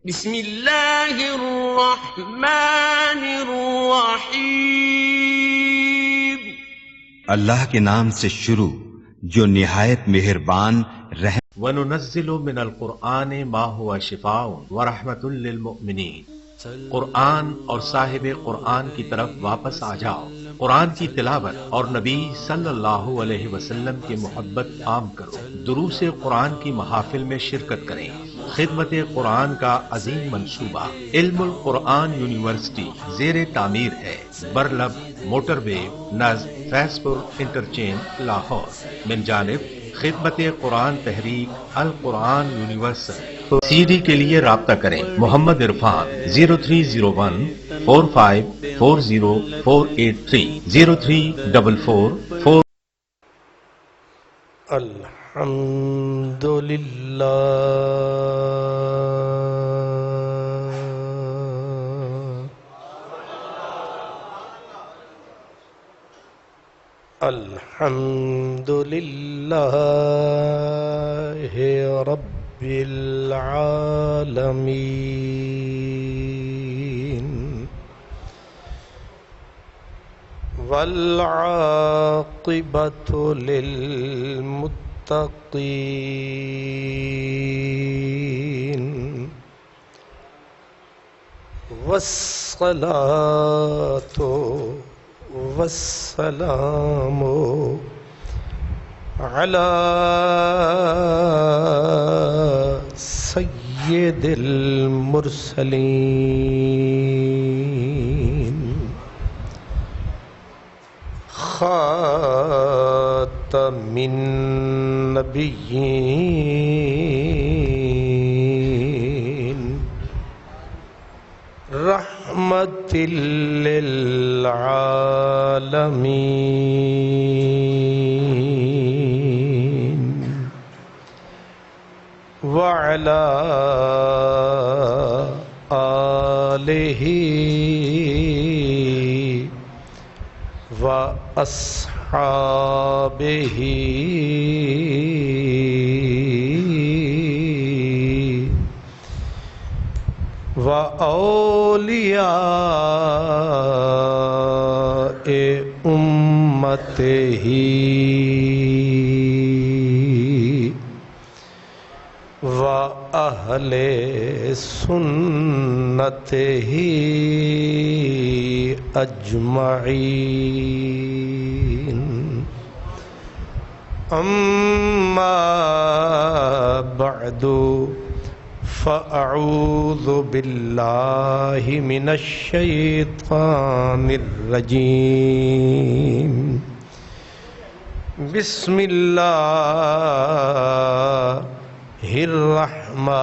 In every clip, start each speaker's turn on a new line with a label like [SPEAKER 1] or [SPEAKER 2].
[SPEAKER 1] بسم اللہ الرحمن الرحیم۔
[SPEAKER 2] اللہ کے نام سے شروع جو نہایت مہربان رحم۔
[SPEAKER 3] وَنُنَزِّلُ مِنَ الْقُرْآنِ مَا هُوَ شِفَاءٌ وَرَحْمَةٌ لِّلْمُؤْمِنِينَ۔ قرآن اور صاحب قرآن کی طرف واپس آ جاؤ، قرآن کی تلاوت اور نبی صلی اللہ علیہ وسلم کی محبت عام کرو، دروس قرآن کی محافل میں شرکت کریں۔ خدمت قرآن کا عظیم منصوبہ علم القرآن یونیورسٹی زیر تعمیر ہے، برلب موٹر وے نزد فیض پور انٹرچینج لاہور، من جانب خدمت قرآن تحریک القرآن یونیورسل۔ سی ڈی کے لیے رابطہ کریں محمد عرفان 030145404830 0344
[SPEAKER 4] الحمدللہ الحمدللہ رب العالمین والعاقبۃ للمتقین والصلاة والسلام علی سید المرسلین خاتم النبیین رحمت للعالمین وعلى آلہ وأصحابہ وأولیاء أمتہ وأہل سنتہ اجمعین، اما بعد فاعوذ باللہ من الشیطان الرجیم، بسم اللہ الرحمن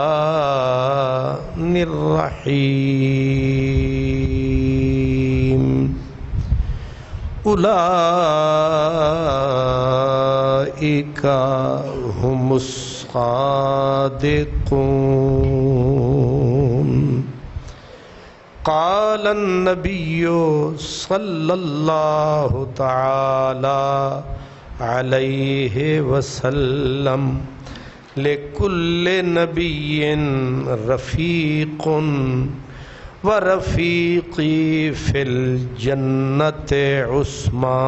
[SPEAKER 4] الرحیم، اولئک هم الصادقون۔ قال النبی صلی اللہ تعالی علیہ وسلم لکل نبی رفیق ورفیقی فی الجنت عثمان۔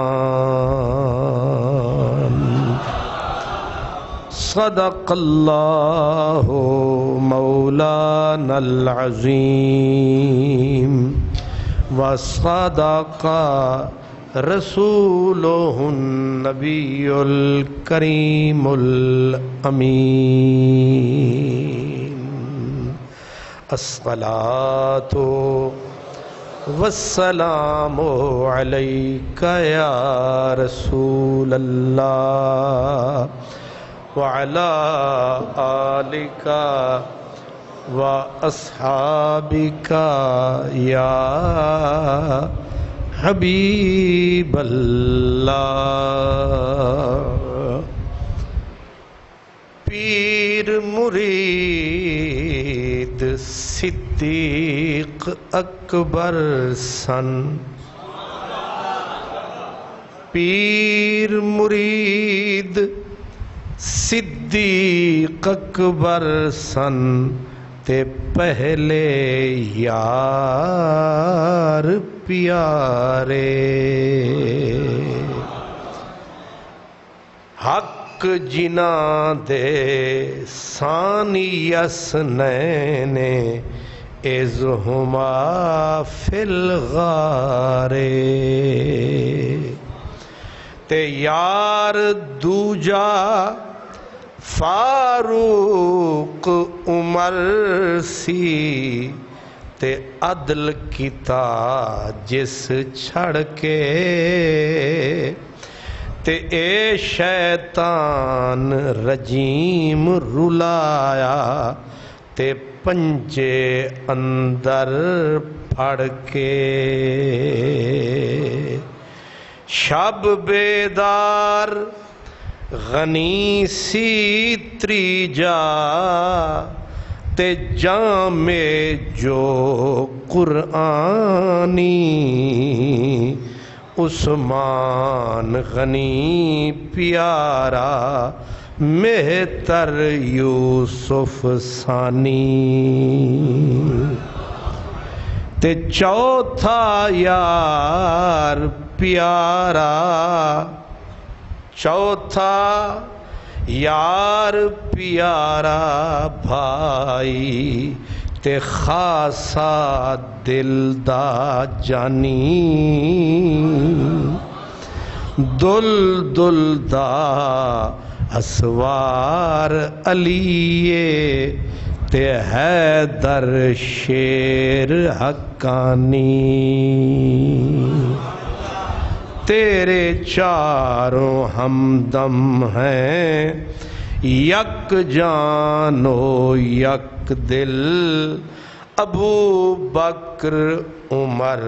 [SPEAKER 4] صدق اللہ مولانا العظیم وصدق رسولہ النبی الکریم الامین۔ الصلاۃ والسلام علیک یا رسول اللہ وعلی آلک واصحابک یا حبیب اللہ۔ پیر مرید صدیق اکبر سن، پیر مرید صدیق اکبر سن تے پہلے یار پیارے حق جنا دے ثانی یسنین اذہما فی الغارے تے یار دوجا فاروق عمر سی تے عدل کیتا جس چھڑ کے تے اے شیطان رجیم رلایا تے پنجے اندر پھڑ کے شب بیدار غنی سی تریجا تے جام جو قرآنی عثمان غنی پیارا مہتر یوسف ثانی تے چوتھا یار پیارا چوتھا یار پیارا بھائی تے خاصا دل دا جانی دل دل دا اسوار علیے تے حیدر شیر حقانی تیرے چاروں ہمدم ہیں یک جان و یک دل ابو بکر عمر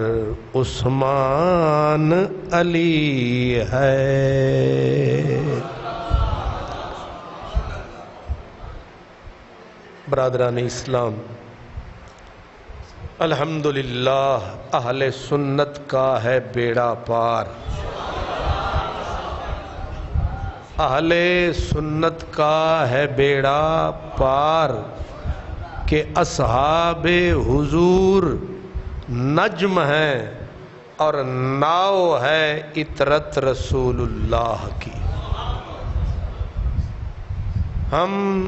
[SPEAKER 4] عثمان علی ہے برادران اسلام الحمدللہ اہل سنت کا ہے بیڑا پار اہل سنت کا ہے بیڑا پار کہ اصحاب حضور نجم ہیں اور ناؤ ہے عطرت رسول اللہ کی ہم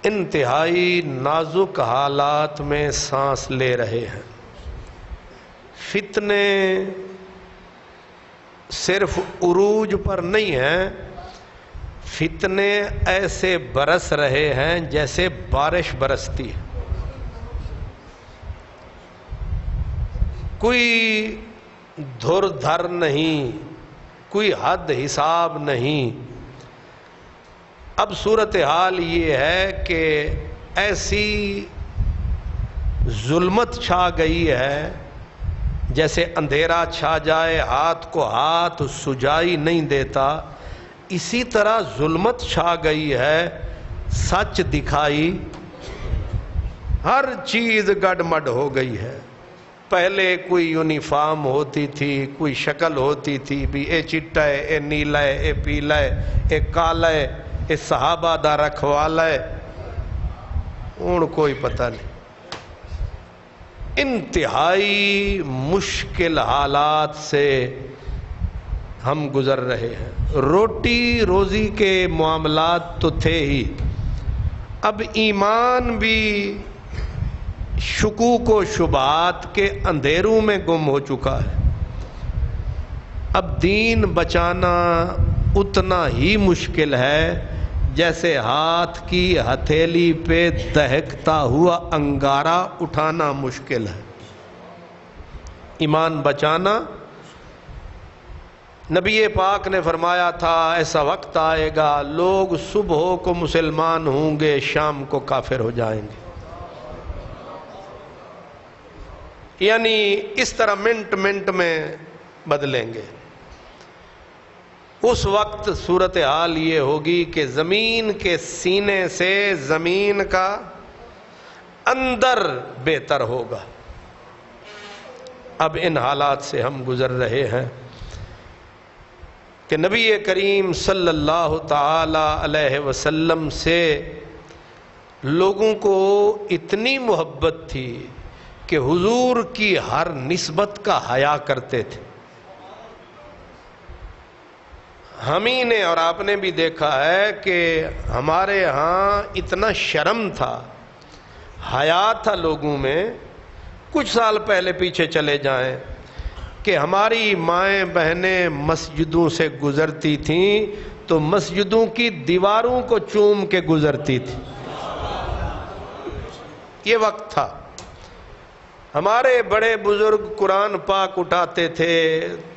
[SPEAKER 4] انتہائی نازک حالات میں سانس لے رہے ہیں فتنے صرف عروج پر نہیں ہیں فتنے ایسے برس رہے ہیں جیسے بارش برستی ہے کوئی دھر دھر نہیں کوئی حد حساب نہیں اب صورتحال یہ ہے کہ ایسی ظلمت چھا گئی ہے جیسے اندھیرا چھا جائے ہاتھ کو ہاتھ سجائی نہیں دیتا اسی طرح ظلمت چھا گئی ہے سچ دکھائی ہر چیز گڈ مڈ ہو گئی ہے پہلے کوئی یونیفارم ہوتی تھی کوئی شکل ہوتی تھی بھی اے چٹا ہے اے نیلا ہے اے پیلا ہے اے کالا ہے اے صحابہ دا رکھوالا ہے ان کوئی پتہ نہیں انتہائی مشکل حالات سے ہم گزر رہے ہیں روٹی روزی کے معاملات تو تھے ہی اب ایمان بھی شکوک و شبہات کے اندھیروں میں گم ہو چکا ہے اب دین بچانا اتنا ہی مشکل ہے جیسے ہاتھ کی ہتھیلی پہ دہکتا ہوا انگارہ اٹھانا مشکل ہے ایمان بچانا نبی پاک نے فرمایا تھا ایسا وقت آئے گا لوگ صبح کو مسلمان ہوں گے شام کو کافر ہو جائیں گے یعنی اس طرح منٹ منٹ میں بدلیں گے اس وقت صورتحال یہ ہوگی کہ زمین کے سینے سے زمین کا اندر بہتر ہوگا اب ان حالات سے ہم گزر رہے ہیں کہ نبی کریم صلی اللہ تعالی علیہ وسلم سے لوگوں کو اتنی محبت تھی کہ حضور کی ہر نسبت کا حیا کرتے تھے. ہم ہی نے اور آپ نے بھی دیکھا ہے کہ ہمارے ہاں اتنا شرم تھا، حیا تھا لوگوں میں. کچھ سال پہلے پیچھے چلے جائیں کہ ہماری مائیں بہنیں مسجدوں سے گزرتی تھیں تو مسجدوں کی دیواروں کو چوم کے گزرتی تھی. یہ وقت تھا. ہمارے بڑے بزرگ قرآن پاک اٹھاتے تھے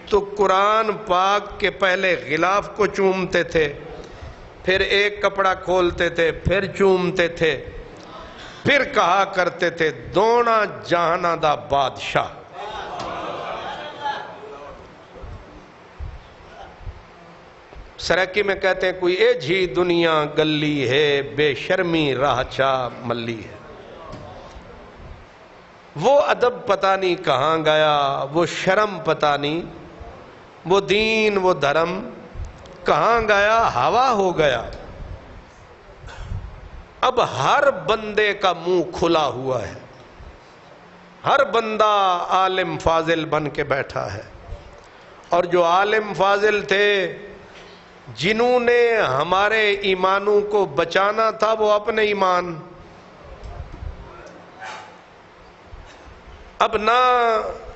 [SPEAKER 4] تو قرآن پاک کے پہلے غلاف کو چومتے تھے، پھر ایک کپڑا کھولتے تھے، پھر چومتے تھے، پھر کہا کرتے تھے دونا جہانا دا بادشاہ. سرکی میں کہتے ہیں کوئی اے جھی دنیا گلی ہے، بے شرمی راہ چا ملی ہے. وہ ادب پتہ نہیں کہاں گیا، وہ شرم پتہ نہیں، وہ دین وہ دھرم کہاں گیا، ہوا ہو گیا. اب ہر بندے کا منہ کھلا ہوا ہے، ہر بندہ عالم فاضل بن کے بیٹھا ہے. اور جو عالم فاضل تھے جنہوں نے ہمارے ایمانوں کو بچانا تھا، وہ اپنے ایمان اب نہ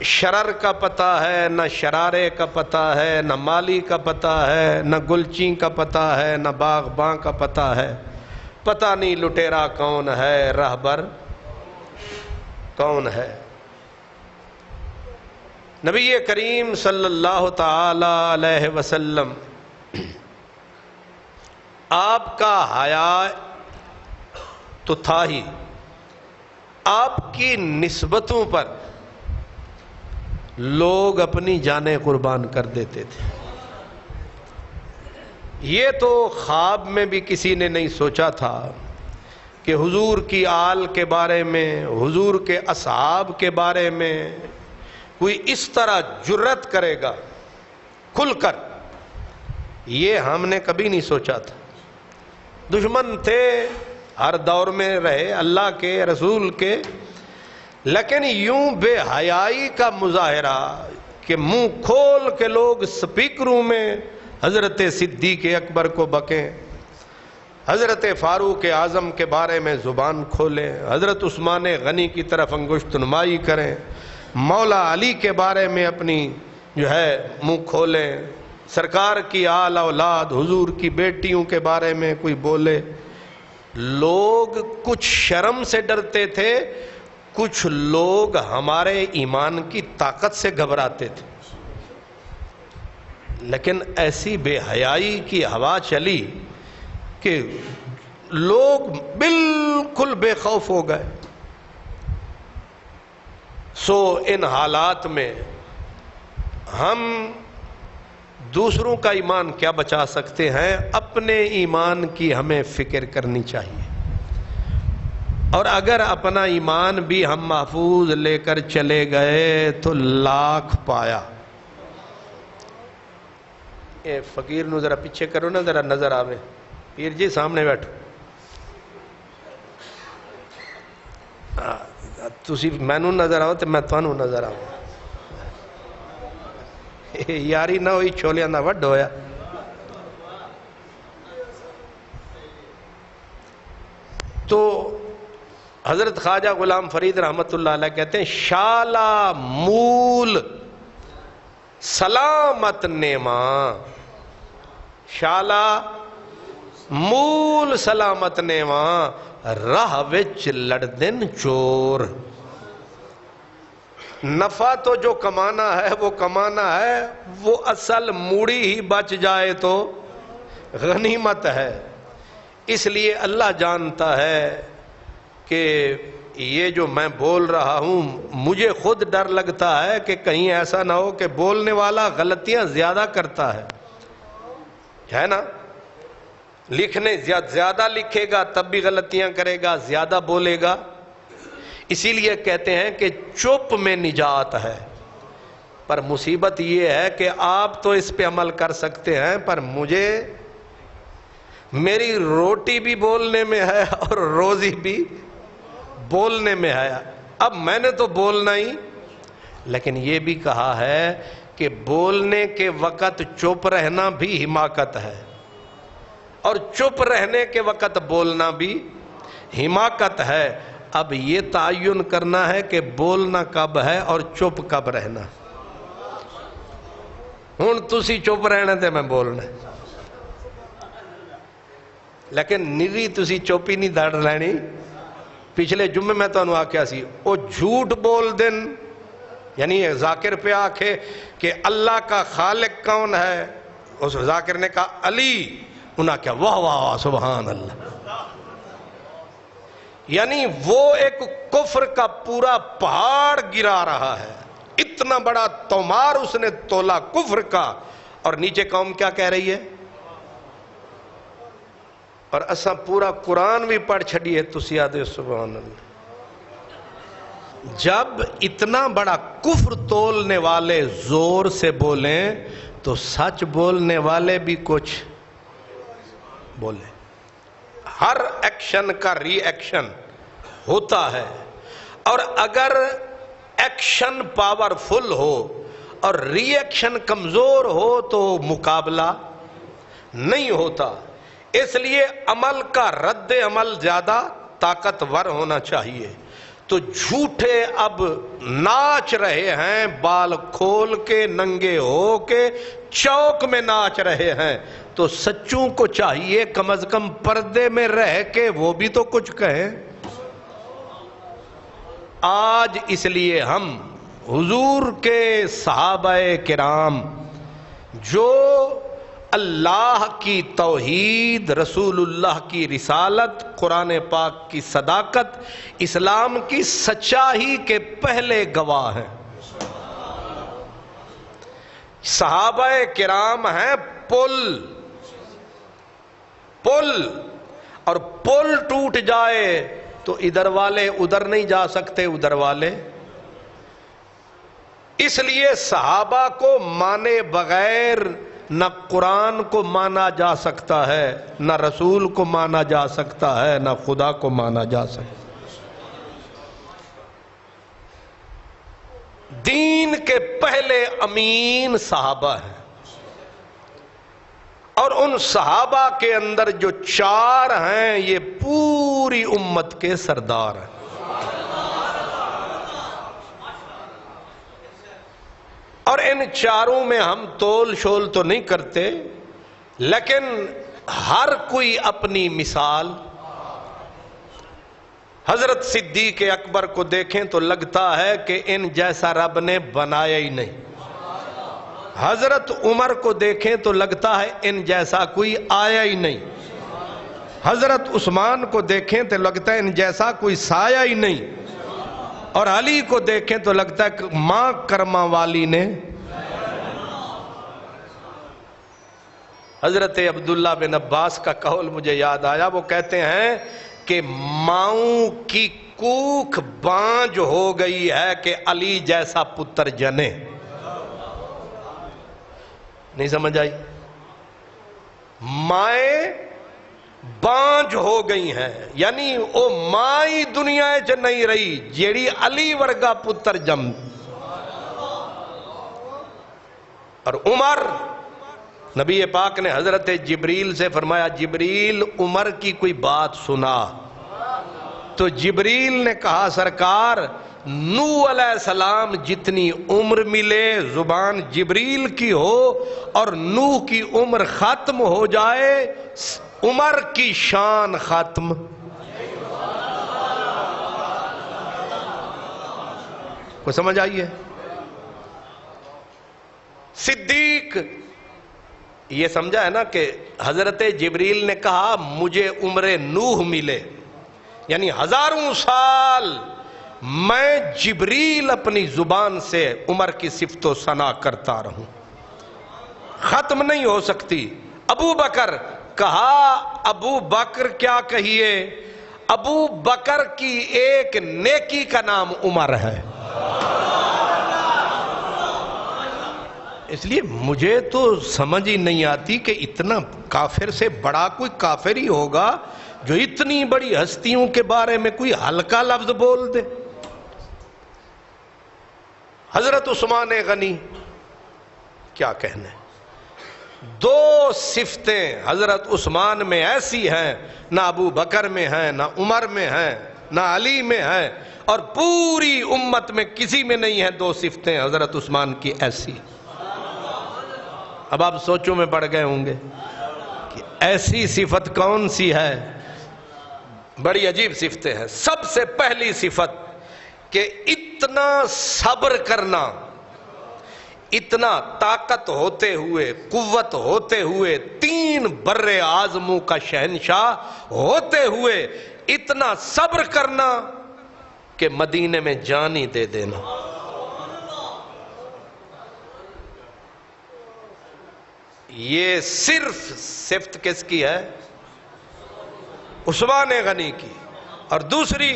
[SPEAKER 4] شرر کا پتہ ہے، نہ شرارے کا پتہ ہے، نہ مالی کا پتہ ہے، نہ گلچیں کا پتہ ہے، نہ باغباں کا پتہ ہے. پتہ نہیں لٹیرا کون ہے، رہبر کون ہے. نبی کریم صلی اللہ تعالی علیہ وسلم آپ کا حیا تو تھا ہی، آپ کی نسبتوں پر لوگ اپنی جانیں قربان کر دیتے تھے. یہ تو خواب میں بھی کسی نے نہیں سوچا تھا کہ حضور کی آل کے بارے میں، حضور کے اصحاب کے بارے میں کوئی اس طرح جرت کرے گا کھل کر. یہ ہم نے کبھی نہیں سوچا تھا. دشمن تھے، ہر دور میں رہے اللہ کے رسول کے، لیکن یوں بے حیائی کا مظاہرہ کہ منہ کھول کے لوگ سپیکروں میں حضرت صدیق اکبر کو بکیں، حضرت فاروق اعظم کے بارے میں زبان کھولیں، حضرت عثمان غنی کی طرف انگشت نمائی کریں، مولا علی کے بارے میں اپنی جو ہے منہ کھولیں، سرکار کی آل اولاد حضور کی بیٹیوں کے بارے میں کوئی بولے. لوگ کچھ شرم سے ڈرتے تھے، کچھ لوگ ہمارے ایمان کی طاقت سے گھبراتے تھے. لیکن ایسی بے حیائی کی ہوا چلی کہ لوگ بالکل بے خوف ہو گئے. سو ان حالات میں ہم دوسروں کا ایمان کیا بچا سکتے ہیں؟ اپنے ایمان کی ہمیں فکر کرنی چاہیے. اور اگر اپنا ایمان بھی ہم محفوظ لے کر چلے گئے تو لاکھ پایا. اے فقیر نو ذرا پیچھے کرو نا، ذرا نظر آوے. پیر جی سامنے بیٹھو. تسی مینوں نظر آؤ تو میں تانوں نظر آؤں. یاری نہ ہوئی چھولیاں دا وڈ ہویا. تو حضرت خواجہ غلام فرید رحمت اللہ علیہ کہتے ہیں شالا مول سلامت نیما، شالا مول سلامت نیما راہ وچ لڑدن چور. نفع تو جو کمانا ہے وہ کمانا ہے، وہ اصل موڑی ہی بچ جائے تو غنیمت ہے. اس لیے اللہ جانتا ہے کہ یہ جو میں بول رہا ہوں مجھے خود ڈر لگتا ہے کہ کہیں ایسا نہ ہو کہ بولنے والا غلطیاں زیادہ کرتا ہے نا. لکھنے زیادہ لکھے گا تب بھی غلطیاں کرے گا، زیادہ بولے گا. اسی لیے کہتے ہیں کہ چپ میں نجات ہے. پر مصیبت یہ ہے کہ آپ تو اس پہ عمل کر سکتے ہیں، پر مجھے میری روٹی بھی بولنے میں ہے اور روزی بھی بولنے میں ہے. اب میں نے تو بولنا ہی، لیکن یہ بھی کہا ہے کہ بولنے کے وقت چپ رہنا بھی حماقت ہے، اور چپ رہنے کے وقت بولنا بھی حماقت ہے. اب یہ تعین کرنا ہے کہ بولنا کب ہے اور چپ کب رہنا. ہن تسی چپ رہنا تے میں بولنا، لیکن نیوی تسی چپ ہی نہیں دڑ لینی. پچھلے جمعے میں تو انہوں آکھیا سی او جھوٹ بول دن، یعنی ذاکر پہ آکھے کہ اللہ کا خالق کون ہے، اس ذاکر نے کہا علی، انہاں کیا واہ واہ واہ سبحان اللہ. یعنی وہ ایک کفر کا پورا پہاڑ گرا رہا ہے، اتنا بڑا تومار اس نے تولا کفر کا، اور نیچے قوم کیا کہہ رہی ہے. اور اساں پورا قرآن بھی پڑھ چھڑی ہے تسی آدھے سبحان اللہ. جب اتنا بڑا کفر تولنے والے زور سے بولیں تو سچ بولنے والے بھی کچھ بولیں. ہر ایکشن کا ری ایکشن ہوتا ہے، اور اگر ایکشن پاورفل ہو اور ری ایکشن کمزور ہو تو مقابلہ نہیں ہوتا. اس لیے عمل کا رد عمل زیادہ طاقتور ہونا چاہیے. تو جھوٹے اب ناچ رہے ہیں، بال کھول کے ننگے ہو کے چوک میں ناچ رہے ہیں، تو سچوں کو چاہیے کم از کم پردے میں رہ کے وہ بھی تو کچھ کہیں. آج اس لیے ہم حضور کے صحابہ کرام جو اللہ کی توحید، رسول اللہ کی رسالت، قرآن پاک کی صداقت، اسلام کی سچائی کے پہلے گواہ ہیں. صحابہ کرام ہیں پل، اور پل ٹوٹ جائے تو ادھر والے ادھر نہیں جا سکتے، ادھر والے. اس لیے صحابہ کو مانے بغیر نہ قرآن کو مانا جا سکتا ہے، نہ رسول کو مانا جا سکتا ہے، نہ خدا کو مانا جا سکتا. دین کے پہلے امین صحابہ ہیں، اور ان صحابہ کے اندر جو چار ہیں یہ پوری امت کے سردار ہیں. اور ان چاروں میں ہم تول شول تو نہیں کرتے، لیکن ہر کوئی اپنی مثال. حضرت صدیق اکبر کو دیکھیں تو لگتا ہے کہ ان جیسا رب نے بنایا ہی نہیں. حضرت عمر کو دیکھیں تو لگتا ہے ان جیسا کوئی آیا ہی نہیں. حضرت عثمان کو دیکھیں تو لگتا ہے ان جیسا کوئی سایہ ہی نہیں. اور علی کو دیکھیں تو لگتا ہے کہ ماں کرما والی نے. حضرت عبداللہ بن عباس کا قول مجھے یاد آیا، وہ کہتے ہیں کہ ماؤں کی کوکھ بانج ہو گئی ہے کہ علی جیسا پتر جنے. نہیں سمجھ آئی؟ مائیں بانج ہو گئی ہیں، یعنی او مائی دنیا چ نہیں رہی جیڑی علی ورگا پتر جم. اور عمر، نبی پاک نے حضرت جبریل سے فرمایا جبریل عمر کی کوئی بات سنا. تو جبریل نے کہا سرکار نوح علیہ السلام جتنی عمر ملے زبان جبریل کی ہو، اور نوح کی عمر ختم ہو جائے عمر کی شان ختم. کو سمجھ آئیے؟ صدیق یہ سمجھا ہے نا کہ حضرت جبریل نے کہا مجھے عمر نوح ملے، یعنی ہزاروں سال میں جبریل اپنی زبان سے عمر کی صفت و ثنا کرتا رہوں، ختم نہیں ہو سکتی. ابو بکر کہا ابو بکر کیا کہیے، ابو بکر کی ایک نیکی کا نام عمر ہے. اس لیے مجھے تو سمجھ ہی نہیں آتی کہ اتنا کافر سے بڑا کوئی کافر ہی ہوگا جو اتنی بڑی ہستیوں کے بارے میں کوئی ہلکا لفظ بول دے. حضرت عثمان غنی کیا کہنے، دو صفتیں حضرت عثمان میں ایسی ہیں نہ ابو بکر میں ہیں، نہ عمر میں ہیں، نہ علی میں ہیں، اور پوری امت میں کسی میں نہیں ہیں دو صفتیں حضرت عثمان کی ایسی. اب آپ سوچوں میں پڑ گئے ہوں گے کہ ایسی صفت کون سی ہے. بڑی عجیب صفتیں ہیں. سب سے پہلی صفت کہ اتنا صبر کرنا، اتنا طاقت ہوتے ہوئے، قوت ہوتے ہوئے، 3 بر اعظموں کا شہنشاہ ہوتے ہوئے اتنا صبر کرنا کہ مدینے میں جان ہی دے دینا. یہ صرف صفت کس کی ہے؟ عثمان غنی کی. اور دوسری،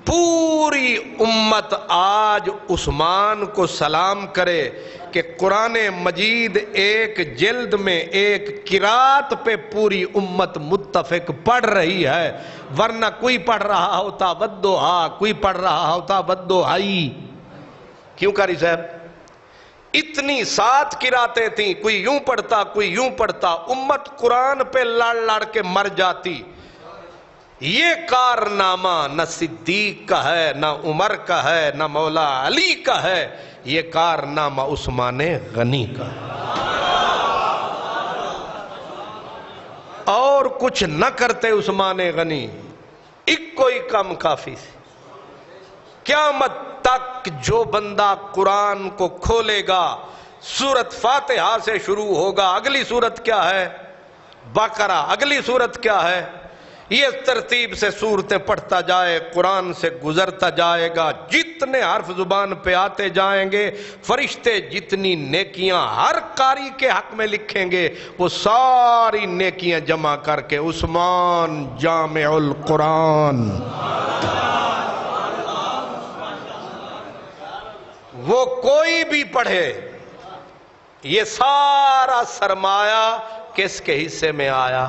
[SPEAKER 4] پوری امت آج عثمان کو سلام کرے کہ قرآن مجید ایک جلد میں ایک قرات پہ پوری امت متفق پڑھ رہی ہے، ورنہ کوئی پڑھ رہا ہوتا ودوہا، کوئی پڑھ رہا ہوتا ودوہائی. کیوں قاری صاحب؟ اتنی 7 قراتیں تھیں، کوئی یوں پڑھتا کوئی یوں پڑھتا، امت قرآن پہ لڑ لڑ کے مر جاتی. یہ کارنامہ نہ صدیق کا ہے، نہ عمر کا ہے، نہ مولا علی کا ہے، یہ کارنامہ عثمان غنی کا ہے. اور کچھ نہ کرتے عثمان غنی، ایک کوئی کم کافی سے. قیامت تک جو بندہ قرآن کو کھولے گا، سورت فاتحہ سے شروع ہوگا، اگلی سورت کیا ہے؟ بقرہ. اگلی سورت کیا ہے؟ یہ ترتیب سے صورتیں پڑھتا جائے، قرآن سے گزرتا جائے گا. جتنے حرف زبان پہ آتے جائیں گے، فرشتے جتنی نیکیاں ہر قاری کے حق میں لکھیں گے، وہ ساری نیکیاں جمع کر کے عثمان جامع القرآن، وہ کوئی بھی پڑھے، یہ سارا سرمایہ کس کے حصے میں آیا؟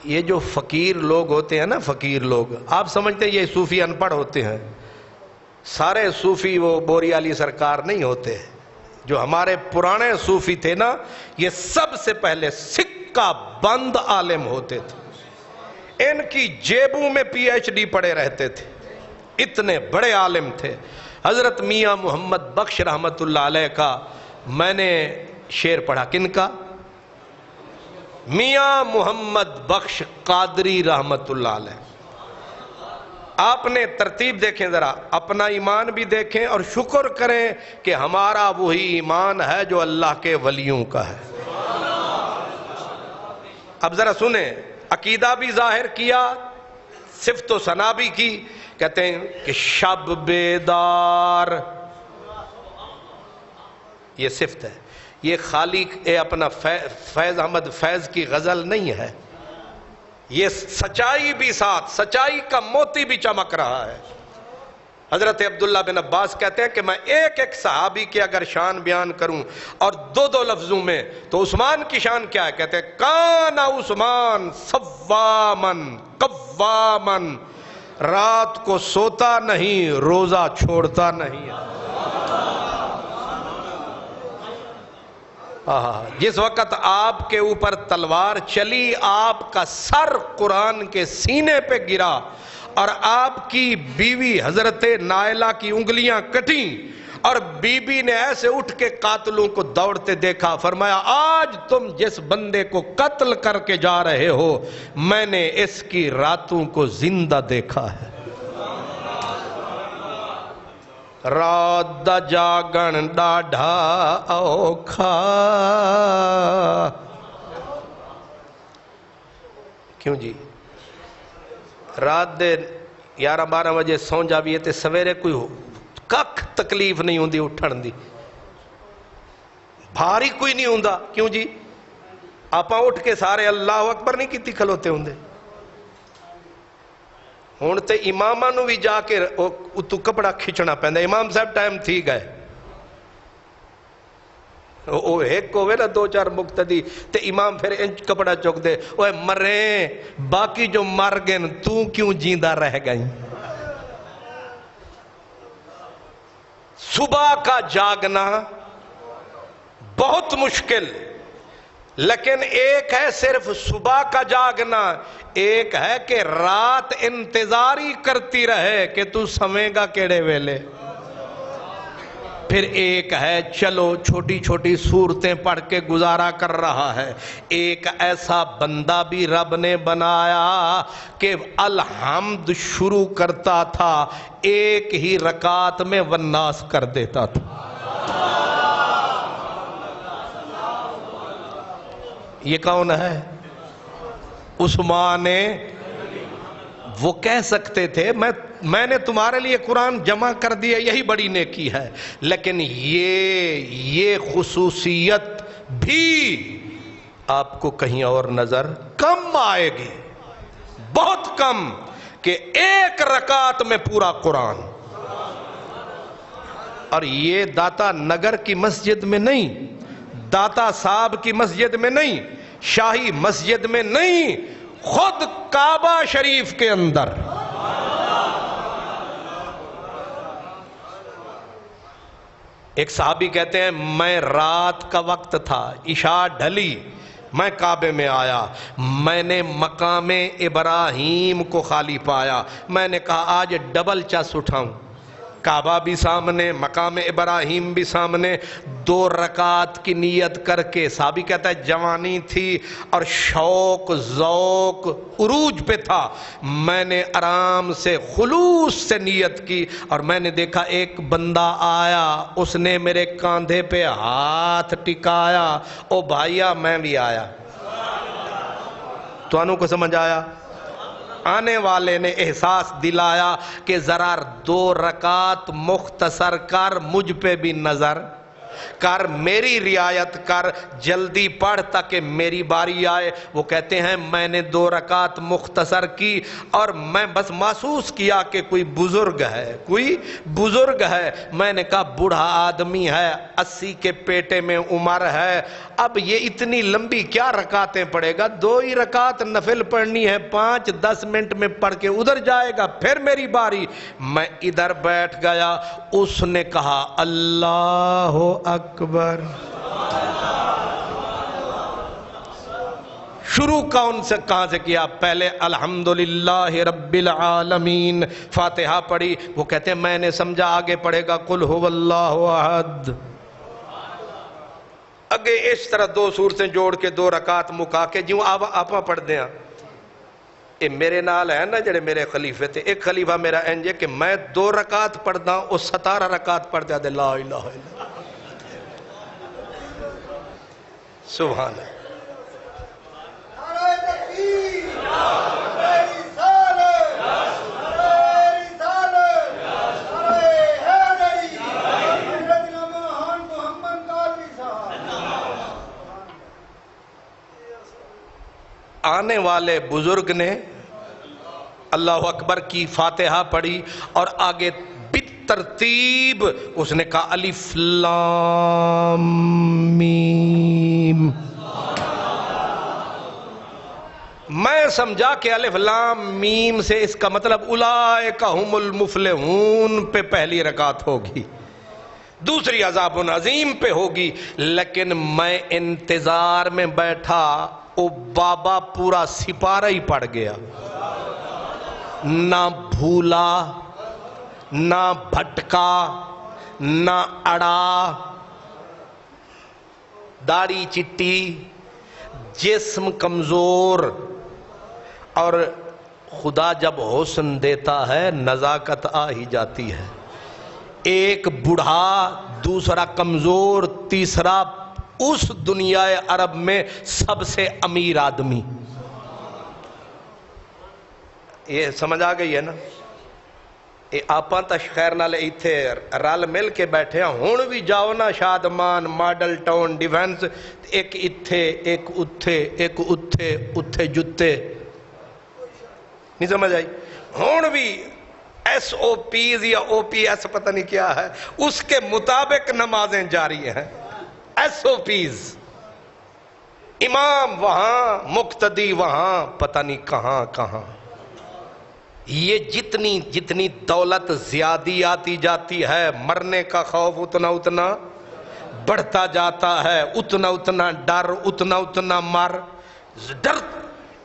[SPEAKER 4] یہ جو فقیر لوگ ہوتے ہیں نا، فقیر لوگ، آپ سمجھتے ہیں یہ صوفی ان پڑھ ہوتے ہیں؟ سارے صوفی وہ بوری علی سرکار نہیں ہوتے. جو ہمارے پرانے صوفی تھے نا، یہ سب سے پہلے سکہ بند عالم ہوتے تھے. ان کی جیبوں میں PhD پڑے رہتے تھے، اتنے بڑے عالم تھے. حضرت میاں محمد بخش رحمت اللہ علیہ کا میں نے شعر پڑھا. کن کا؟ میاں محمد بخش قادری رحمت اللہ علیہ. آپ نے ترتیب دیکھیں ذرا، اپنا ایمان بھی دیکھیں اور شکر کریں کہ ہمارا وہی ایمان ہے جو اللہ کے ولیوں کا ہے. اب ذرا سنیں، عقیدہ بھی ظاہر کیا، صفت و ثنا بھی کی. کہتے ہیں کہ شب بیدار، یہ صفت ہے. یہ خالی اپنا فیض احمد فیض کی غزل نہیں ہے، یہ سچائی بھی ساتھ، سچائی کا موتی بھی چمک رہا ہے. حضرت عبداللہ بن عباس کہتے ہیں کہ میں ایک ایک صحابی کی اگر شان بیان کروں اور 2 لفظوں میں، تو عثمان کی شان کیا ہے؟ کہتے ہیں کان عثمان صوامن قوامن، رات کو سوتا نہیں، روزہ چھوڑتا نہیں. جس وقت آپ کے اوپر تلوار چلی، آپ کا سر قرآن کے سینے پہ گرا اور آپ کی بیوی حضرت نائلہ کی انگلیاں کٹیں، اور بی بی نے ایسے اٹھ کے قاتلوں کو دوڑتے دیکھا. فرمایا آج تم جس بندے کو قتل کر کے جا رہے ہو، میں نے اس کی راتوں کو زندہ دیکھا ہے. رات دا جاگن ڈاڈھا اوکھا. کیوں جی؟ رات دے 11-12 بجے سو جاویے تے سویرے کوئی ککھ تکلیف نہیں ہوندی اٹھن دی، بھاری کوئی نہیں ہوندا. کیوں جی؟ آپاں اٹھ کے سارے اللہ اکبر نہیں کیتی کھلوتے ہوندے. ہون تے امامہ نو بھی جا کے اتو کپڑا کھچنا پہندا. امام صاحب ٹائم تھی گئے، وہ ایک ہوئے نا دو چار مقتدی تے امام پھر انچ کپڑا چک دے اوے مرے باقی جو مر گئے تو کیوں جیندہ رہ گئی. صبح کا جاگنا بہت مشکل، لیکن ایک ہے صرف صبح کا جاگنا، ایک ہے کہ رات انتظاری کرتی رہے کہ تو سمیں گا کیڑے ویلے. پھر ایک ہے چلو چھوٹی چھوٹی صورتیں پڑھ کے گزارا کر رہا ہے. ایک ایسا بندہ بھی رب نے بنایا کہ الحمد شروع کرتا تھا ایک ہی رکعت میں والناس کر دیتا تھا. یہ کون ہے؟ عثمان. وہ کہہ سکتے تھے میں نے تمہارے لیے قرآن جمع کر دیا یہی بڑی نیکی ہے، لیکن یہ خصوصیت بھی آپ کو کہیں اور نظر کم آئے گی، بہت کم، کہ ایک رکعت میں پورا قرآن. اور یہ داتا نگر کی مسجد میں نہیں، داتا صاحب کی مسجد میں نہیں، شاہی مسجد میں نہیں، خود کعبہ شریف کے اندر. ایک صحابی کہتے ہیں میں رات کا وقت تھا، عشاء ڈھلی، میں کعبے میں آیا، میں نے مقام ابراہیم کو خالی پایا. میں نے کہا آج ڈبل چس اٹھاؤں، کعبہ بھی سامنے، مقام ابراہیم بھی سامنے، 2 رکعت کی نیت کر کے. صحابی کہتا ہے جوانی تھی اور شوق ذوق عروج پہ تھا، میں نے آرام سے خلوص سے نیت کی اور میں نے دیکھا ایک بندہ آیا، اس نے میرے کاندھے پہ ہاتھ ٹکایا. او بھائیا میں بھی آیا. تو انہوں کو سمجھ آیا؟ آنے والے نے احساس دلایا کہ ذرا 2 رکعت مختصر کر، مجھ پہ بھی نظر کر، میری رعایت کر، جلدی پڑھ تاکہ میری باری آئے. وہ کہتے ہیں میں نے 2 رکعت مختصر کی اور میں بس محسوس کیا کہ کوئی بزرگ ہے، کوئی بزرگ ہے. میں نے کہا بوڑھا آدمی ہے، 80 کے پیٹے میں عمر ہے، اب یہ اتنی لمبی کیا رکعتیں پڑھے گا، 2 ہی رکعت نفل پڑھنی ہے، 5-10 منٹ میں پڑھ کے ادھر جائے گا، پھر میری باری. میں ادھر بیٹھ گیا. اس نے کہا اللہ اکبر. شروع کہاں سے کیا؟ پہلے الحمدللہ رب العالمین، فاتحہ پڑھی. وہ کہتے ہیں میں نے سمجھا آگے پڑھے گا قل هو اللہ احد. اگے اس طرح 2 صورتیں جوڑ کے 2 رکعت مکا کے جیوں آپ پڑھ دیا. اے میرے نال ہے نا جڑے میرے خلیفے تھے، ایک خلیفہ میرا انجے کہ میں 2 رکعت پڑھدا ہوں، وہ 17 رکعت پڑھتا ہے. لا الہ الا اللہ، سبحان اللہ. آنے والے بزرگ نے اللہ اکبر کی فاتحہ پڑھی اور آگے بالترتیب اس نے کہا الف لام میم. میں سمجھا کہ الف لام میم سے اس کا مطلب اولئک هم المفلحون پہ پہلی رکعت ہوگی، دوسری عذاب عظیم پہ ہوگی. لیکن میں انتظار میں بیٹھا، او بابا پورا سپارہ ہی پڑ گیا، نہ بھولا، نہ بھٹکا، نہ اڑا، داڑھی چٹی، جسم کمزور. اور خدا جب حسن دیتا ہے نزاکت آ ہی جاتی ہے. ایک بوڑھا، دوسرا کمزور، تیسرا اس دنیا عرب میں سب سے امیر آدمی. یہ سمجھ آ گئی ہے نا؟ آپاں تا خیر نال ایتھے رل مل کے بیٹھے ہیں. ہن بھی جاؤ نا شادمان، ماڈل ٹاؤن، ڈیفنس، ایک اتھے ایک اتھے، ایک اتھے اتھے جتے نہیں سمجھ آئی. ہن بھی ایس او پیز یا او پی ایس پتہ نہیں کیا ہے، اس کے مطابق نمازیں جاری ہیں. SOPs، امام وہاں مقتدی وہاں، پتہ نہیں کہاں کہاں. یہ جتنی جتنی دولت زیادی آتی جاتی ہے، مرنے کا خوف اتنا اتنا بڑھتا جاتا ہے، اتنا اتنا ڈر، اتنا اتنا مر ڈر.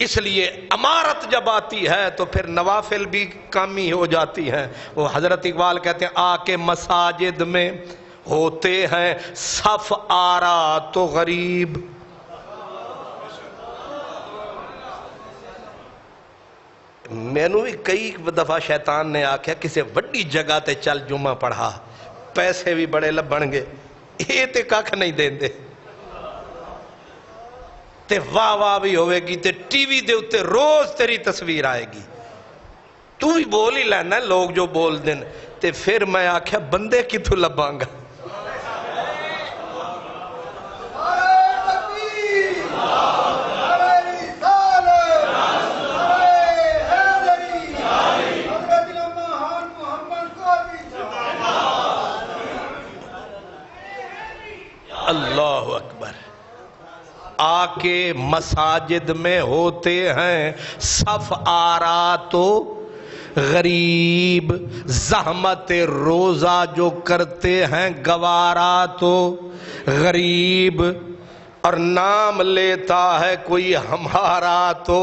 [SPEAKER 4] اس لیے امارت جب آتی ہے تو پھر نوافل بھی کمی ہو جاتی ہیں. وہ حضرت اقبال کہتے ہیں آ کے مساجد میں ہوتے ہیں صف آرا تو غریب. مینوں بھی کئی دفعہ شیطان نے آکھیا کسی وڈی جگہ تے چل جمعہ پڑھا، پیسے بھی بڑے لبن گے، یہ تے ککھ نہیں دیندے، تے واہ واہ بھی ہوئے گی، تے ٹی وی دے اتے روز تیری تصویر آئے گی، تو بھی بول ہی لینا لوگ جو بول دیں. تے پھر میں آکھیا بندے کتھوں لباں گا. اللہ اکبر. آ کے مساجد میں ہوتے ہیں صف آرا تو غریب، زحمت روزہ جو کرتے ہیں گوارا تو غریب، اور نام لیتا ہے کوئی ہمارا تو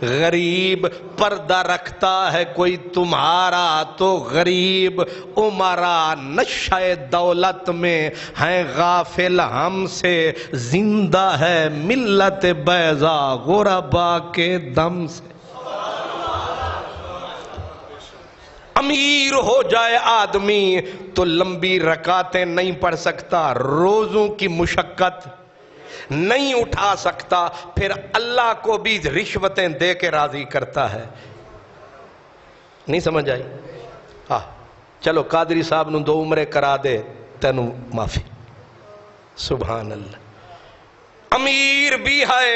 [SPEAKER 4] غریب، پردہ رکھتا ہے کوئی تمہارا تو غریب. عمرا نشہ دولت میں ہیں غافل ہم سے، زندہ ہے ملت بیضا غربا کے دم سے. امیر ہو جائے آدمی تو لمبی رکعتیں نہیں پڑھ سکتا، روزوں کی مشقت نہیں اٹھا سکتا، پھر اللہ کو بھی رشوتیں دے کے راضی کرتا ہے. نہیں سمجھ آئی؟ ہاں چلو قادری صاحب نو 2 عمرے کرا دے تینوں معافی. سبحان اللہ. امیر بھی ہے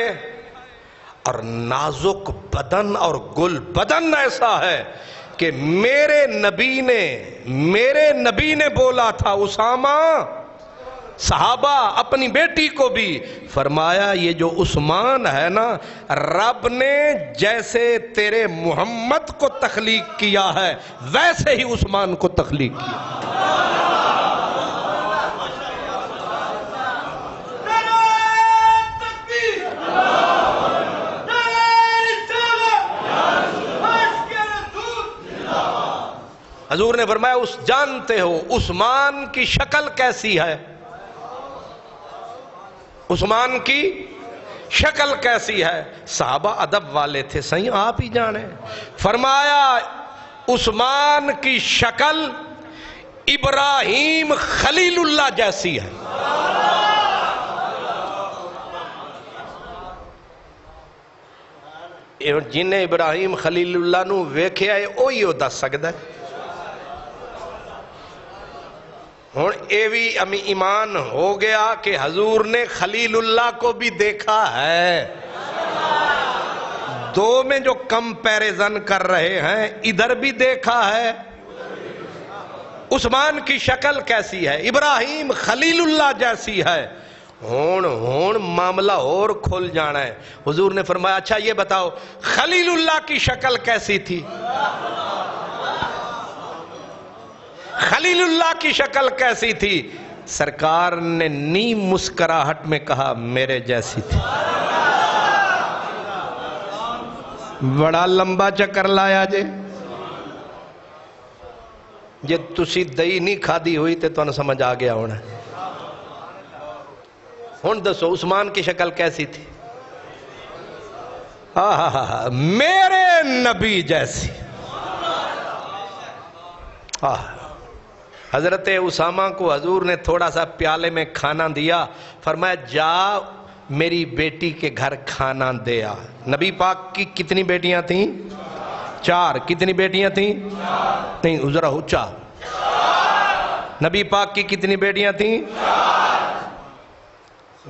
[SPEAKER 4] اور نازک بدن اور گل بدن ایسا ہے کہ میرے نبی نے بولا تھا اسامہ، صحابہ اپنی بیٹی کو بھی فرمایا یہ جو عثمان ہے نا، رب نے جیسے تیرے محمد کو تخلیق کیا ہے ویسے ہی عثمان کو تخلیق کیا. حضور نے فرمایا اس جانتے ہو عثمان کی شکل کیسی ہے؟ عثمان کی شکل کیسی ہے؟ صحابہ ادب والے تھے، صحیح آپ ہی جانے. فرمایا عثمان کی شکل ابراہیم خلیل اللہ جیسی ہے. جن ابراہیم خلیل اللہ نو ویکھیا ہے وہی وہ دس سکتا ہے. ہوں اے بھی امی ایمان ہو گیا کہ حضور نے خلیل اللہ کو بھی دیکھا ہے. دو میں جو کمپیریزن کر رہے ہیں ادھر بھی دیکھا ہے. عثمان کی شکل کیسی ہے؟ ابراہیم خلیل اللہ جیسی ہے. ہون معاملہ اور کھل جانا ہے. حضور نے فرمایا اچھا یہ بتاؤ خلیل اللہ کی شکل کیسی تھی؟ خلیل اللہ کی شکل کیسی تھی؟ سرکار نے نیم مسکراہٹ میں کہا میرے جیسی تھی. بڑا لمبا چکر لایا جے تسی دہی نہیں کھادی ہوئی تے تو سمجھ آ گیا ہونا. ہن دسو عثمان کی شکل کیسی تھی؟ میرے نبی جیسی. حضرت اسامہ کو حضور نے تھوڑا سا پیالے میں کھانا دیا، فرمایا جا میری بیٹی کے گھر کھانا دیا. نبی پاک کی کتنی بیٹیاں تھیں؟ 4. کتنی بیٹیاں تھیں؟ نہیں ذرا اونچا. نبی پاک کی کتنی بیٹیاں تھیں؟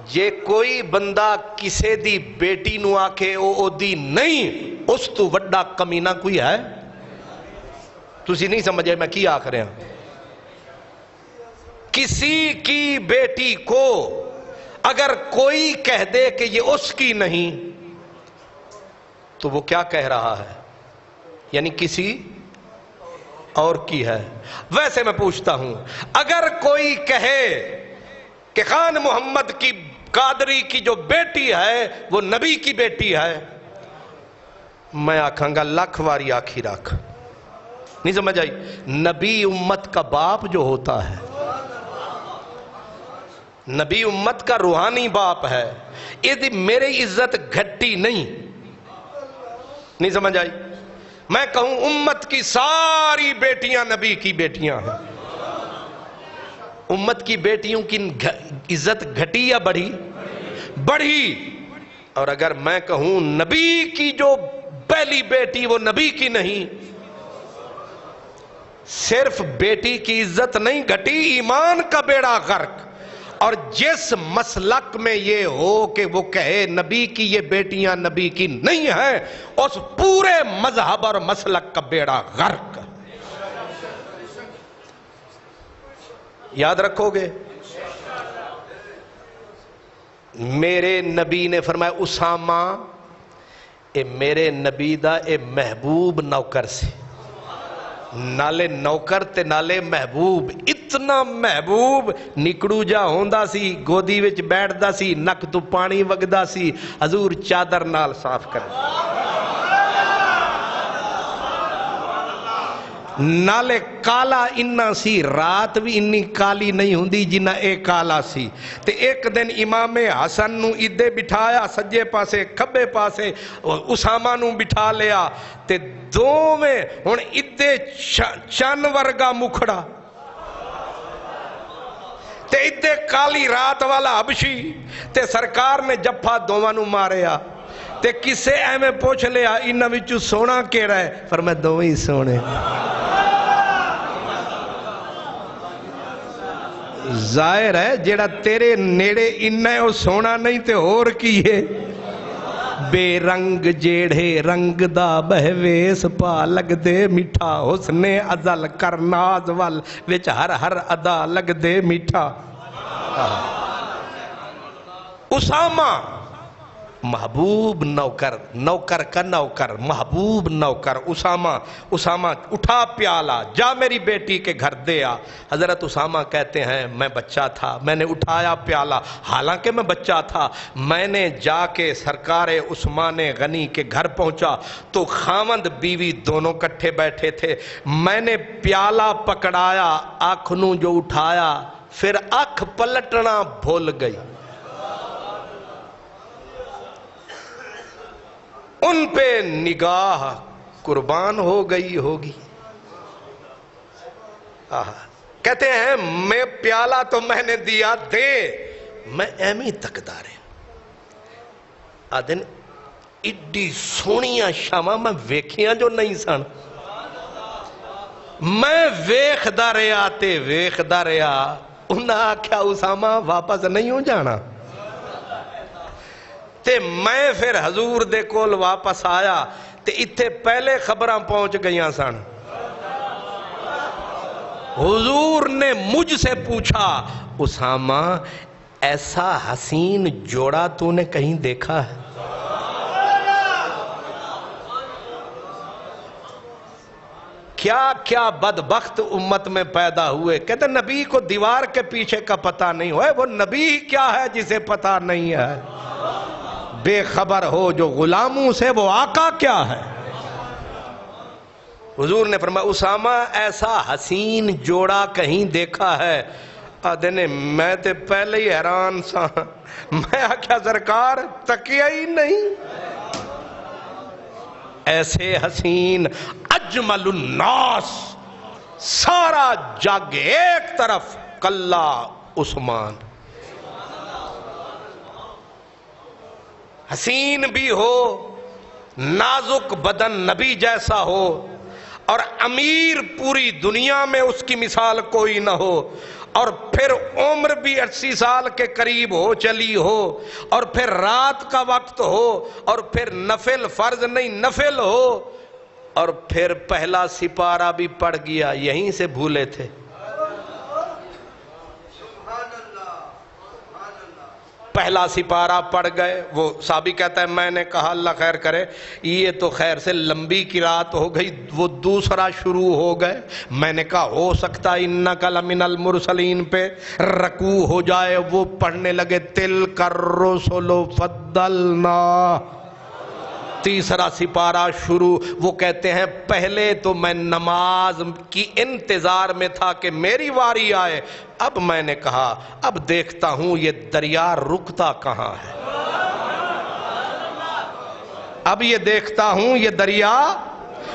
[SPEAKER 4] جے کوئی بندہ کسے دی بیٹی نو آکھے او دی نہیں، اس تو وڈا کمینہ کوئی ہے؟ تسی نہیں سمجھے میں کی آکھ رہے ہیں. کسی کی بیٹی کو اگر کوئی کہہ دے کہ یہ اس کی نہیں تو وہ کیا کہہ رہا ہے؟ یعنی کسی اور کی ہے۔ ویسے میں پوچھتا ہوں، اگر کوئی کہے کہ خان محمد کی قادری کی جو بیٹی ہے وہ نبی کی بیٹی ہے، میں آکھاں گا لکھ واری آکھی رکھ، نہیں سمجھ آئی؟ نبی امت کا باپ جو ہوتا ہے، نبی امت کا روحانی باپ ہے، یہ میری عزت گھٹی نہیں سمجھ آئی؟ میں کہوں امت کی ساری بیٹیاں نبی کی بیٹیاں ہیں، امت کی بیٹیوں کی عزت گھٹی یا بڑھی؟ اور اگر میں کہوں نبی کی جو پہلی بیٹی وہ نبی کی نہیں، صرف بیٹی کی عزت نہیں گھٹی، ایمان کا بیڑا غرق۔ اور جس مسلک میں یہ ہو کہ وہ کہے نبی کی یہ بیٹیاں نبی کی نہیں ہیں، اس پورے مذہب اور مسلک کا بیڑا غرق۔ یاد رکھو گے؟ میرے نبی نے فرمایا اسامہ اے میرے نبی دا اے محبوب نوکر سے، نالے نوکر تے نالے محبوب، اتنا محبوب نکڑو جا ہوندا سی، گودی وچ بیٹھدا سی، نک تو پانی وگدا سی، حضور چادر نال صاف کر نالے کالا انہا سی، رات بھی انی کالی نہیں ہوندی جنہ اے کالا سی۔ تے ایک دن امام حسن نو ادھے بٹھایا سجے پاسے کھبے پاسے، اسامہ نو بٹھا لیا، تے دو میں ہن ادھے چن ورگا مکھڑا تے ادھے کالی رات والا حبشی، تے سرکار نے جفا دوواں نو ماریا، تے کسے ایمیں پوچھ لیا انہاں وچوں سونا کیڑا ہے؟ فرمایا دوویں ہی سونے۔ ظاہر ہے جیڑا تیرے نیڑے انہیں او سونا نہیں تے اور کی ہے؟ بے رنگ جیڑے رنگ دا بہویس پا لگ دے میٹھا، حسن ازل کر ناز وال وچ ہر ہر ادا لگ دے میٹھا۔ اسامہ محبوب نوکر، نوکر کا نوکر، محبوب نوکر اسامہ اٹھا پیالہ، جا میری بیٹی کے گھر دے آ۔ حضرت اسامہ کہتے ہیں میں بچہ تھا، میں نے اٹھایا پیالہ، حالانکہ میں بچہ تھا، میں نے جا کے سرکار عثمان غنی کے گھر پہنچا تو خاوند بیوی دونوں کٹھے بیٹھے تھے، میں نے پیالہ پکڑایا، آنکھ نو جو اٹھایا پھر آنکھ پلٹنا بھول گئی، ان پہ نگاہ قربان ہو گئی ہوگی۔ کہتے ہیں میں پیالہ تو میں نے دیا دے، میں ایمی تقدارے آدن ایڈی سونیاں شامہ میں ویکھیاں جو نہیں سن، میں ویکھدا رہیا تے ویکھدا رہیا، انہاں آکھیا اسامہ واپس نہیں ہو جانا، تے میں پھر حضور دے کول واپس آیا تے اتھے پہلے خبراں پہنچ گئیاں سن۔ حضور نے مجھ سے پوچھا اسامہ ایسا حسین جوڑا تو نے کہیں دیکھا ہے؟ کیا کیا بدبخت امت میں پیدا ہوئے، کہتے نبی کو دیوار کے پیچھے کا پتہ نہیں ہوئے، وہ نبی کیا ہے جسے پتہ نہیں ہے؟ بے خبر ہو جو غلاموں سے وہ آقا کیا ہے؟ حضور نے فرمایا اسامہ ایسا حسین جوڑا کہیں دیکھا ہے؟ آدھے نے میں تے پہلے ہی حیران سا، میں آکھیا سرکار تکیہ ہی نہیں، ایسے حسین اجمل الناس، سارا جگ ایک طرف کلا عثمان، حسین بھی ہو، نازک بدن نبی جیسا ہو، اور امیر پوری دنیا میں اس کی مثال کوئی نہ ہو، اور پھر عمر بھی 80 سال کے قریب ہو چلی ہو، اور پھر رات کا وقت ہو، اور پھر نفل فرض نہیں نفل ہو، اور پھر پہلا سپارہ بھی پڑ گیا، یہیں سے بھولے تھے۔ پہلا سپارہ پڑھ گئے. وہ صحابی کہتا ہے میں نے کہا اللہ خیر کرے یہ تو خیر سے لمبی قرات ہو گئی. وہ دوسرا شروع ہو گئے. میں نے کہا ہو سکتا انک لمن المرسلین پہ رکوع ہو جائے. وہ پڑھنے لگے تلک الرسل فضلنا. تیسرا سپارہ شروع. وہ کہتے ہیں پہلے تو میں نماز کی انتظار میں تھا کہ میری واری آئے. اب میں نے کہا اب دیکھتا ہوں یہ دریا رکتا کہاں ہے. اب یہ دیکھتا ہوں یہ دریا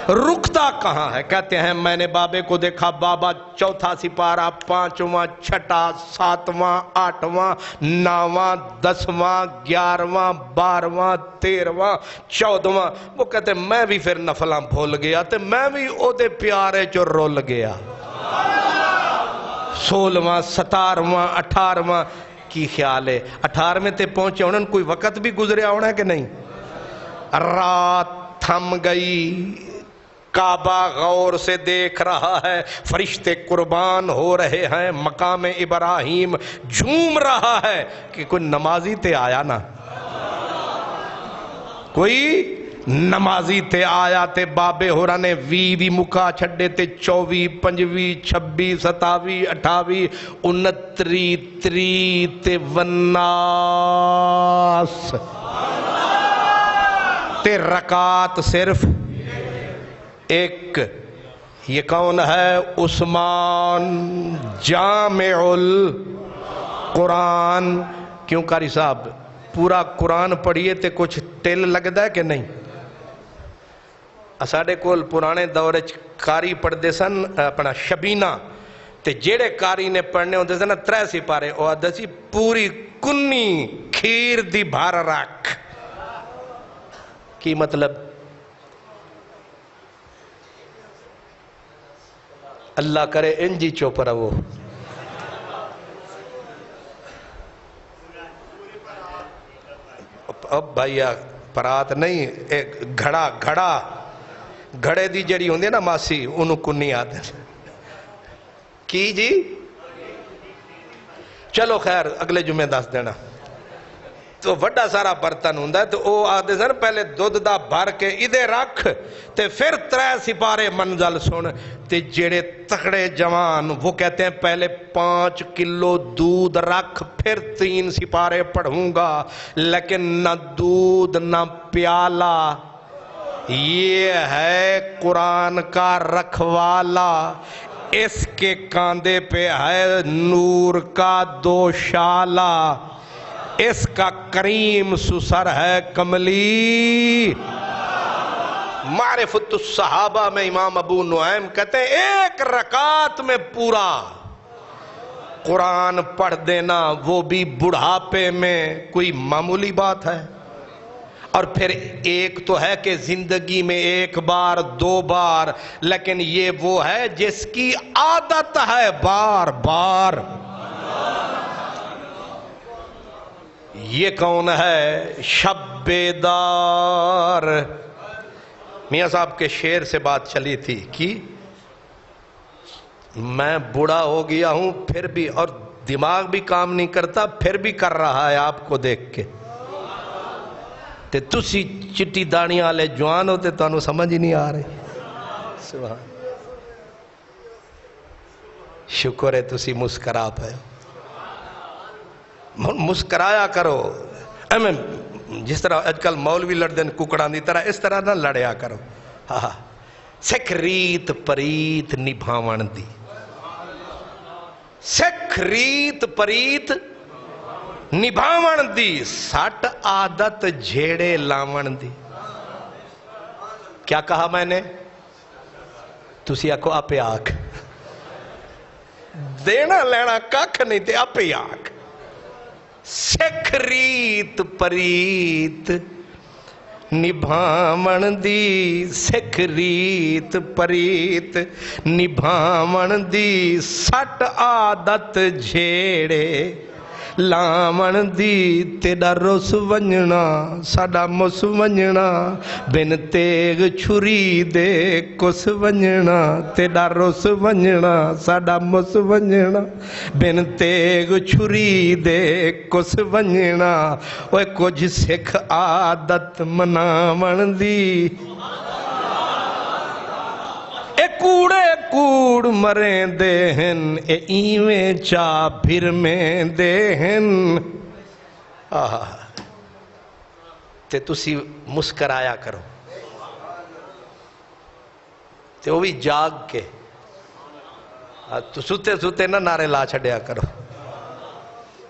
[SPEAKER 4] رکتا کہاں ہے. کہتے ہیں میں نے بابے کو دیکھا. بابا چوتھا سپارہ پانچواں چھٹا ساتواں آٹھواں نواں دسواں گیارہواں بارہواں تیرہواں چودواں. وہ کہتے ہیں میں بھی پھر نفلاں بھول گیا تے میں بھی او دے پیارے چو رول گیا. سولہواں ستارہواں اٹھارہواں. کی خیال ہے 18ویں تے پہنچے انہوں کوئی وقت بھی گزریا ہونا ہے کہ نہیں. رات تھم گئی. کعبہ غور سے دیکھ رہا ہے. فرشتے قربان ہو رہے ہیں. مقام ابراہیم جھوم رہا ہے کہ کوئی نمازی تے آیا نا. کوئی نمازی تے آیا تے بابے ہورا نے وی مکا چھڑے تے 24 25 26 27 28 29 30 تے والناس تے رکعت صرف ایک. یہ کون ہے؟ عثمان جامع القرآن. کیوں قاری صاحب پورا قرآن پڑھیے تے کچھ ٹل لگتا ہے کہ نہیں. اساڑے کول پرانے دورے قاری پڑھتے سن اپنا شبینہ تے جیڑے قاری نے پڑھنے ہوتے سن 3 سپارے او آدھا سی پوری کنی کھیر دی بھار رکھ. کی مطلب؟ اللہ کرے انجی چوپ رہو. اب بھائیا پرات نہیں ایک گھڑا گھڑے دی جڑی ہوندی ہے نا ماسی انہوں کنی آتے کی جی. چلو خیر اگلے جمعے دس دینا. تو وڈا سارا برتن ہوندہ ہے تو او آدھے سن پہلے دودھ دا بھر کے ادھے رکھ تے پھر 3 سپارے منزل سن. تے جڑے تکڑے جوان وہ کہتے ہیں پہلے 5 کلو دودھ رکھ پھر 3 سپارے پڑھوں گا. لیکن نہ دودھ نہ پیالہ. یہ ہے قرآن کا رکھوالا. اس کے کاندھے پہ ہے نور کا 2 شالہ. اس کا کریم سسر ہے کملی. معرفت الصحابہ میں امام ابو نعیم کہتے ہیں 1 رکعت میں پورا قرآن پڑھ دینا وہ بھی بڑھاپے میں کوئی معمولی بات ہے. اور پھر ایک تو ہے کہ زندگی میں 1 بار 2 بار. لیکن یہ وہ ہے جس کی عادت ہے بار بار. یہ کون ہے؟ شب بیدار. میاں صاحب کے شعر سے بات چلی تھی کہ میں بوڑھا ہو گیا ہوں پھر بھی اور دماغ بھی کام نہیں کرتا پھر بھی کر رہا ہے آپ کو دیکھ کے. تے تسی چٹی دانیاں والے جوان ہوتے تو انہوں سمجھ ہی نہیں آ رہے. سبحان شکر ہے تسی مسکرا پائے. مسکرایا کرو. جس طرح اج کل مولوی لڑ دین ککڑاں دی طرح اس طرح نہ لڑیا کرو. سکھ ریت پریت نبھاون دی. سکھ ریت پریت نبھاون دی. سٹ عادت جھیڑے لاون دی. کیا کہا میں نے؟ تسی آکھو آپے آکھ. دینا لینا ککھ نہیں تے آپے آکھ. سکھ ریت پریت نبھاون دی. سکھ ریت پریت نبھاون دی. سٹ عادت جھیڑے ਲਾਵਣ ਦੀ ਤੇਰਾ ਰੁੱਸ ਵੰਜਣਾ ਸਾਡਾ ਮੁੱਸ ਵੰਜਣਾ ਬਿਨ ਤੇਗ ਛੁਰੀ ਦੇ ਕੁਸ ਵੰਜਣਾ ਤੇਰਾ ਰੁੱਸ ਵੰਜਣਾ ਸਾਡਾ ਮੁੱਸ ਵੰਜਣਾ ਬਿਨ ਤੇਗ ਛੁਰੀ ਦੇ ਕੁਸ ਵੰਜਣਾ ਓਏ ਕੁਝ ਸਿੱਖ ਆਦਤ ਮਨਾਵਣ ਦੀ ਕੂੜੇ ਕੂੜ ਮਰੇਂਦੇ ਹਨ ਇਹ ਇਵੇਂ ਚਾ ਫਿਰਮੇਂਦੇ ਹਨ ਆਹ ਤੇ ਤੁਸੀਂ ਮੁਸਕਰਾਇਆ ਕਰੋ ਤੇ ਉਹ ਵੀ ਜਾਗ ਕੇ ਸੁੱਤੇ ਸੁੱਤੇ ਨਾ ਨਾਰੇ ਲਾ ਛੱਡਿਆ ਕਰੋ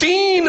[SPEAKER 4] 3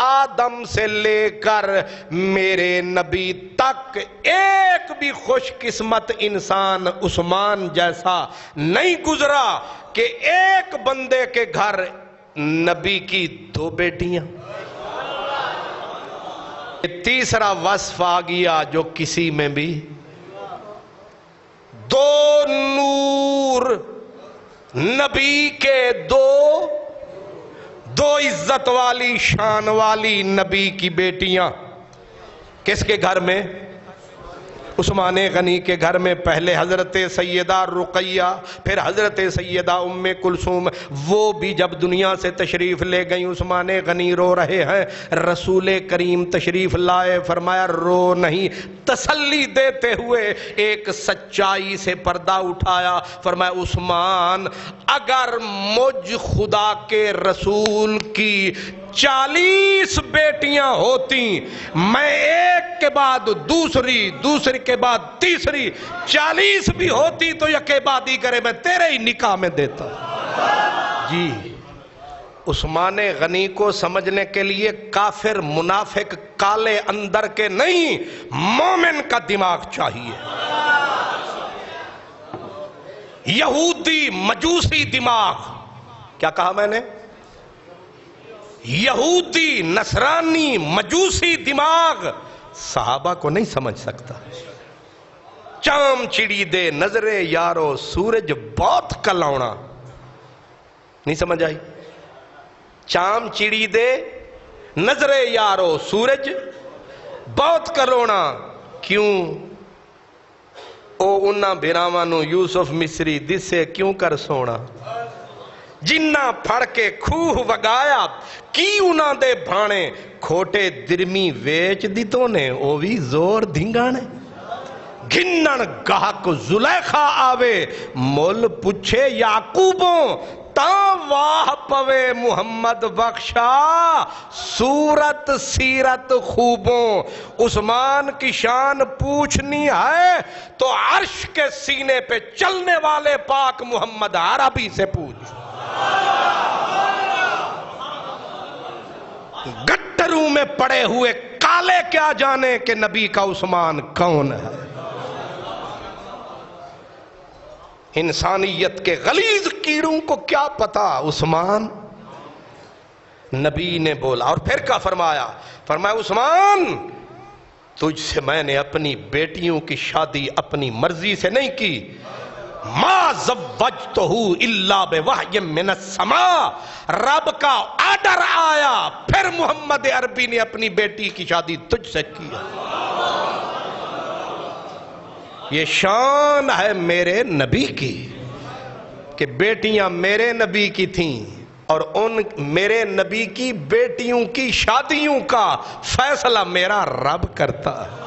[SPEAKER 4] آدم سے لے کر میرے نبی تک ایک بھی خوش قسمت انسان عثمان جیسا نہیں گزرا کہ ایک بندے کے گھر نبی کی 2 بیٹیاں. تیسرا وصف آ گیا جو کسی میں بھی 2 نور نبی کے 2 عزت والی شان والی نبی کی بیٹیاں. کس کے گھر میں؟ عثمان غنی کے گھر میں. پہلے حضرت سیدہ رقیہ، پھر حضرت سیدہ ام کلثوم. وہ بھی جب دنیا سے تشریف لے گئیں عثمان غنی رو رہے ہیں. رسول کریم تشریف لائے، فرمایا رو نہیں. تسلی دیتے ہوئے ایک سچائی سے پردہ اٹھایا، فرمایا عثمان اگر مجھ خدا کے رسول کی 40 بیٹیاں ہوتی، میں ایک کے بعد دوسری، دوسری کے بعد تیسری، 40 بھی ہوتی تو یکے بعد ہی کرے میں تیرے ہی نکاح میں دیتا. جی عثمان غنی کو سمجھنے کے لیے کافر منافق کالے اندر کے نہیں، مومن کا دماغ چاہیے. یہودی مجوسی دماغ. کیا کہا میں نے؟ یہودی نصرانی مجوسی دماغ صحابہ کو نہیں سمجھ سکتا. چام چڑی دے نظرے یارو سورج بہت کلاونا. نہیں سمجھ آئی؟ چام چڑی دے نظرے یارو سورج بہت کلونا. کیوں؟ او انہاں بھراواں یوسف مصری دسے کیوں کر سونا. جنہ پھڑ کے کھوہ وگایا کی انہاں دے بھانے، کھوٹے درمی ویچ دیتوں نے او بھی زور دھنگانے. گھنن گاہک زلیخا آوے مول پچھے یعقوبوں، تاں واہ پوے محمد بخشا صورت سیرت خوبوں. عثمان کی شان پوچھنی ہے تو عرش کے سینے پہ چلنے والے پاک محمد عربی سے پوچھ. گٹروں میں پڑے ہوئے کالے کیا جانے کہ نبی کا عثمان کون ہے. انسانیت کے غلیظ کیڑوں کو کیا پتا عثمان. نبی نے بولا اور پھر کیا فرمایا؟ فرمایا عثمان تجھ سے میں نے اپنی بیٹیوں کی شادی اپنی مرضی سے نہیں کی. ما زوجتہ الا بوحی من السماء، رب کا آرڈر آیا پھر محمد عربی نے اپنی بیٹی کی شادی تجھ سے کیا. یہ شان ہے میرے نبی کی کہ بیٹیاں میرے نبی کی تھیں اور ان میرے نبی کی بیٹیوں کی شادیوں کا فیصلہ میرا رب کرتا ہے.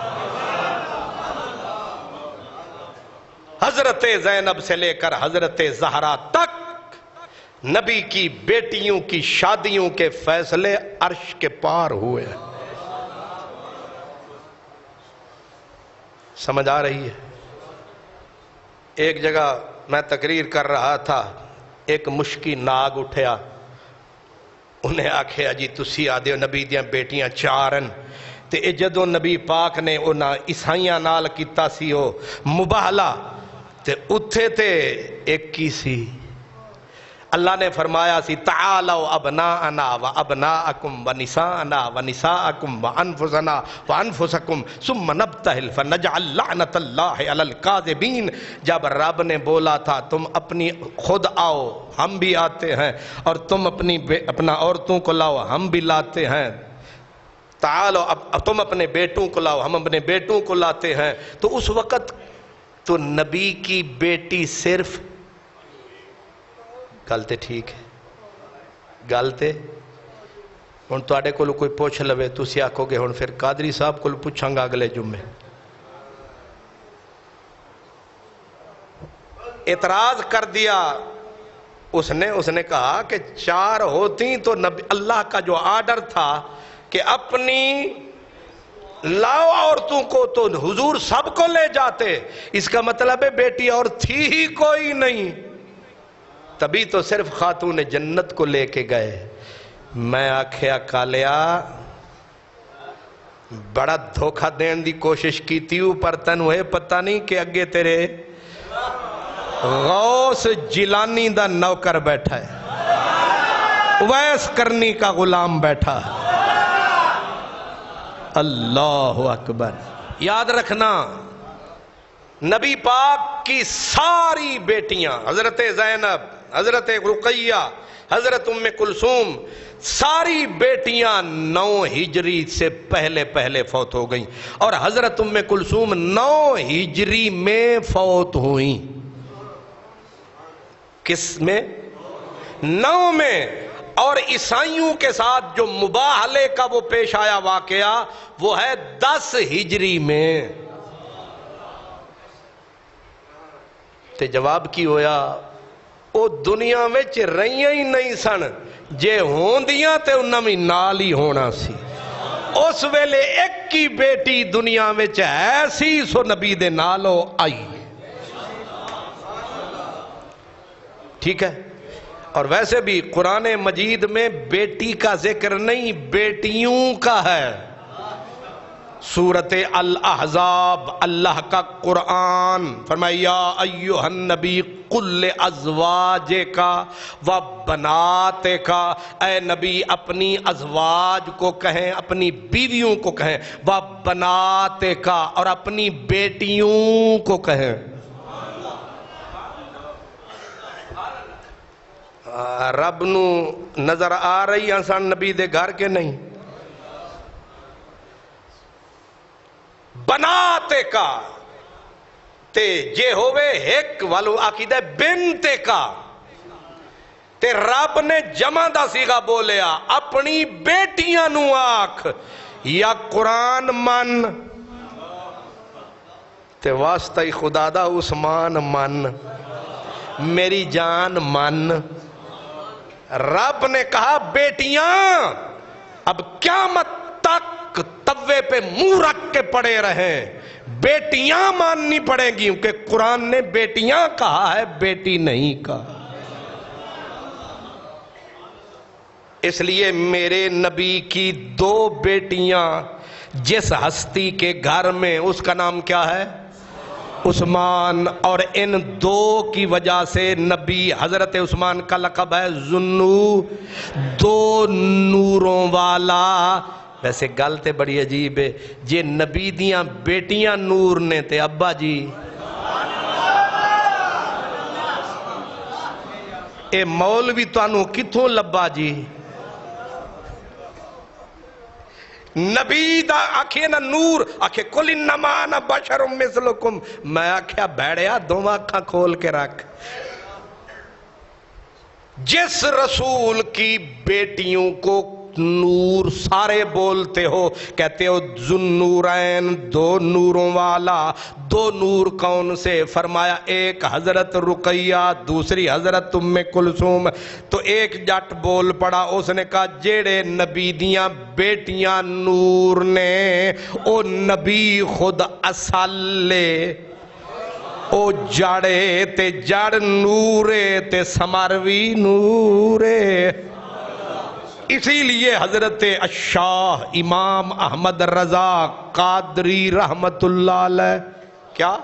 [SPEAKER 4] حضرت زینب سے لے کر حضرت زہرا تک نبی کی بیٹیوں کی شادیوں کے فیصلے عرش کے پار ہوئے. سمجھ آ رہی ہے؟ ایک جگہ میں تقریر کر رہا تھا، ایک مشکی ناگ اٹھیا، انہیں آکھیا جی تسی آدھے نبی دیاں بیٹیاں 4 تے جدوں نبی پاک نے انہاں عیسائیاں نال کیتا سی او مباہلہ تے اتھے تے ایک کی سی. اللہ نے فرمایا سی تعالوا ابناءنا و ابناءکم و نساءنا و نساءکم و انفسنا و انفسکم ثم نبتہل فنجعل لعنت اللہ علی الکاذبین. جب رب نے بولا تھا تم اپنی خود آؤ ہم بھی آتے ہیں اور تم اپنا عورتوں کو لاؤ ہم بھی لاتے ہیں، تعالوا اب تم اپنے بیٹوں کو لاؤ ہم اپنے بیٹوں کو لاتے ہیں، تو اس وقت تو نبی کی بیٹی صرف گلتے. ٹھیک ہے گلتے. ہن تواڈے کول کوئی پوچھ لوے تسی آکھو گے ہن پھر قادری صاحب کول پوچھاں گا اگلے جمعے. اعتراض کر دیا اس نے کہا کہ 4 ہوتی تو اللہ کا جو آرڈر تھا کہ اپنی لاؤ عورتوں کو تو حضور سب کو لے جاتے، اس کا مطلب ہے بیٹی اور تھی ہی کوئی نہیں، تبھی تو صرف خاتون جنت کو لے کے گئے. میں آکھیا کالیا بڑا دھوکہ دین دی کوشش کی تیو پر تنو ہے پتہ نہیں کہ اگے تیرے غوث جیلانی دا نوکر بیٹھا ہے، ویس کرنی کا غلام بیٹھا ہے۔ اللہ اکبر۔ یاد رکھنا نبی پاک کی ساری بیٹیاں، حضرت زینب، حضرت رقیہ، حضرت ام کلثوم، ساری بیٹیاں 9 ہجری سے پہلے فوت ہو گئیں، اور حضرت ام کلثوم 9 ہجری میں فوت ہوئیں۔ کس میں؟ 9 میں۔ اور عیسائیوں کے ساتھ جو مباہلے کا وہ پیش آیا واقعہ وہ ہے 10 ہجری میں۔ تے جواب کی ہویا، او دنیا میں رہیاں ہی نہیں سن، جے ہوندیاں تے انہاں میں نال ہی ہونا سی۔ اس ویلے ایک کی بیٹی دنیا میں ایسی سو نبی دے نالو آئی۔ ٹھیک ہے؟ اور ویسے بھی قرآن مجید میں بیٹی کا ذکر نہیں، بیٹیوں کا ہے۔ سورۃ الاحزاب، اللہ کا قرآن فرمایا یا ایھا النبی قل لازواجک و بناتک، اے نبی اپنی ازواج کو کہیں، اپنی بیویوں کو کہیں، و بناتک، اور اپنی بیٹیوں کو کہیں۔ رب نو نظر آ رہی انسان نبی دے گھر کے نہیں؟ بناتے کا تے جے ہوئے ایک والو عقیدہ بنتے کا، تے رب نے جمع دا صیغہ بولیا، اپنی بیٹیاں نو آکھ یا قرآن من، تے واسطہ خدا دا عثمان من، میری جان من۔ رب نے کہا بیٹیاں اب قیامت تک توے پہ منہ رکھ کے پڑے رہیں، بیٹیاں ماننی پڑیں گی، کیونکہ قرآن نے بیٹیاں کہا ہے، بیٹی نہیں کہا۔ اس لیے میرے نبی کی 2 بیٹیاں جس ہستی کے گھر میں، اس کا نام کیا ہے؟ عثمان، اور ان 2 کی وجہ سے نبی حضرت عثمان کا لقب ہے ذوالنور، 2 نوروں والا۔ ویسے گل تے بڑی عجیب ہے، جے نبی دیاں بیٹیاں نور نے تے ابا جی اے مولوی تانوں کتھوں لبا جی؟ نبی دا آکھے نا نور، آکھے قل انما انا بشر مثلکم، میں آکھیا بیڑیا دونوں آنکھاں کھول کے رکھ۔ جس رسول کی بیٹیوں کو نور سارے بولتے ہو، کہتے ہو ذوالنورین، 2 نوروں والا۔ 2 نور کون سے؟ فرمایا ایک حضرت رقیہ، دوسری حضرت ام کلثوم۔ تو ایک جٹ بول پڑا، اس نے کہا جیڑے نبی دیاں بیٹیاں نور نے، او نبی خود اصل لے، او جڑے تے جڑ نورے تے سمروی نورے۔ اسی لیے حضرت الشاہ امام احمد رضا قادری رحمت اللہ علیہ، کیا؟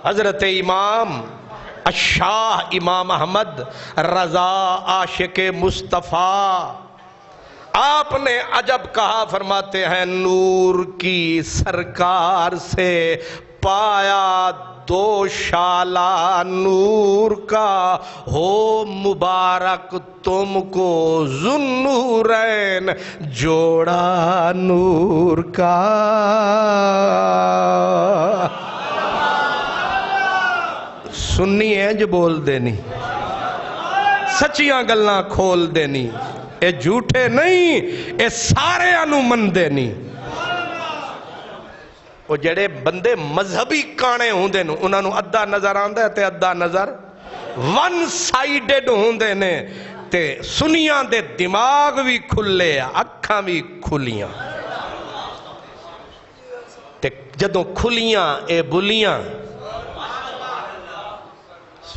[SPEAKER 4] حضرت امام الشاہ امام احمد رضا عاشق مصطفیٰ، آپ نے عجب کہا، فرماتے ہیں نور کی سرکار سے پایا 2 شالہ نور کا، ہو مبارک تم کو ذوالنورین جوڑا نور کا۔ سنی ہے جو بول دینی، سچیاں گلاں کھول دینی، اے جھوٹے نہیں، اے سارے انو من دینی۔ وہ جڑے بندے مذہبی کانے ہوندے نو، انہاں نو ادھا نظر آندا ہے تے ادھا نظر ون سائیڈڈ ہوندے نے، تے سنیاں دے دماغ بھی کھلے، اکھاں بھی کھلیاں، تے جدوں کھلیاں اے بلیاں،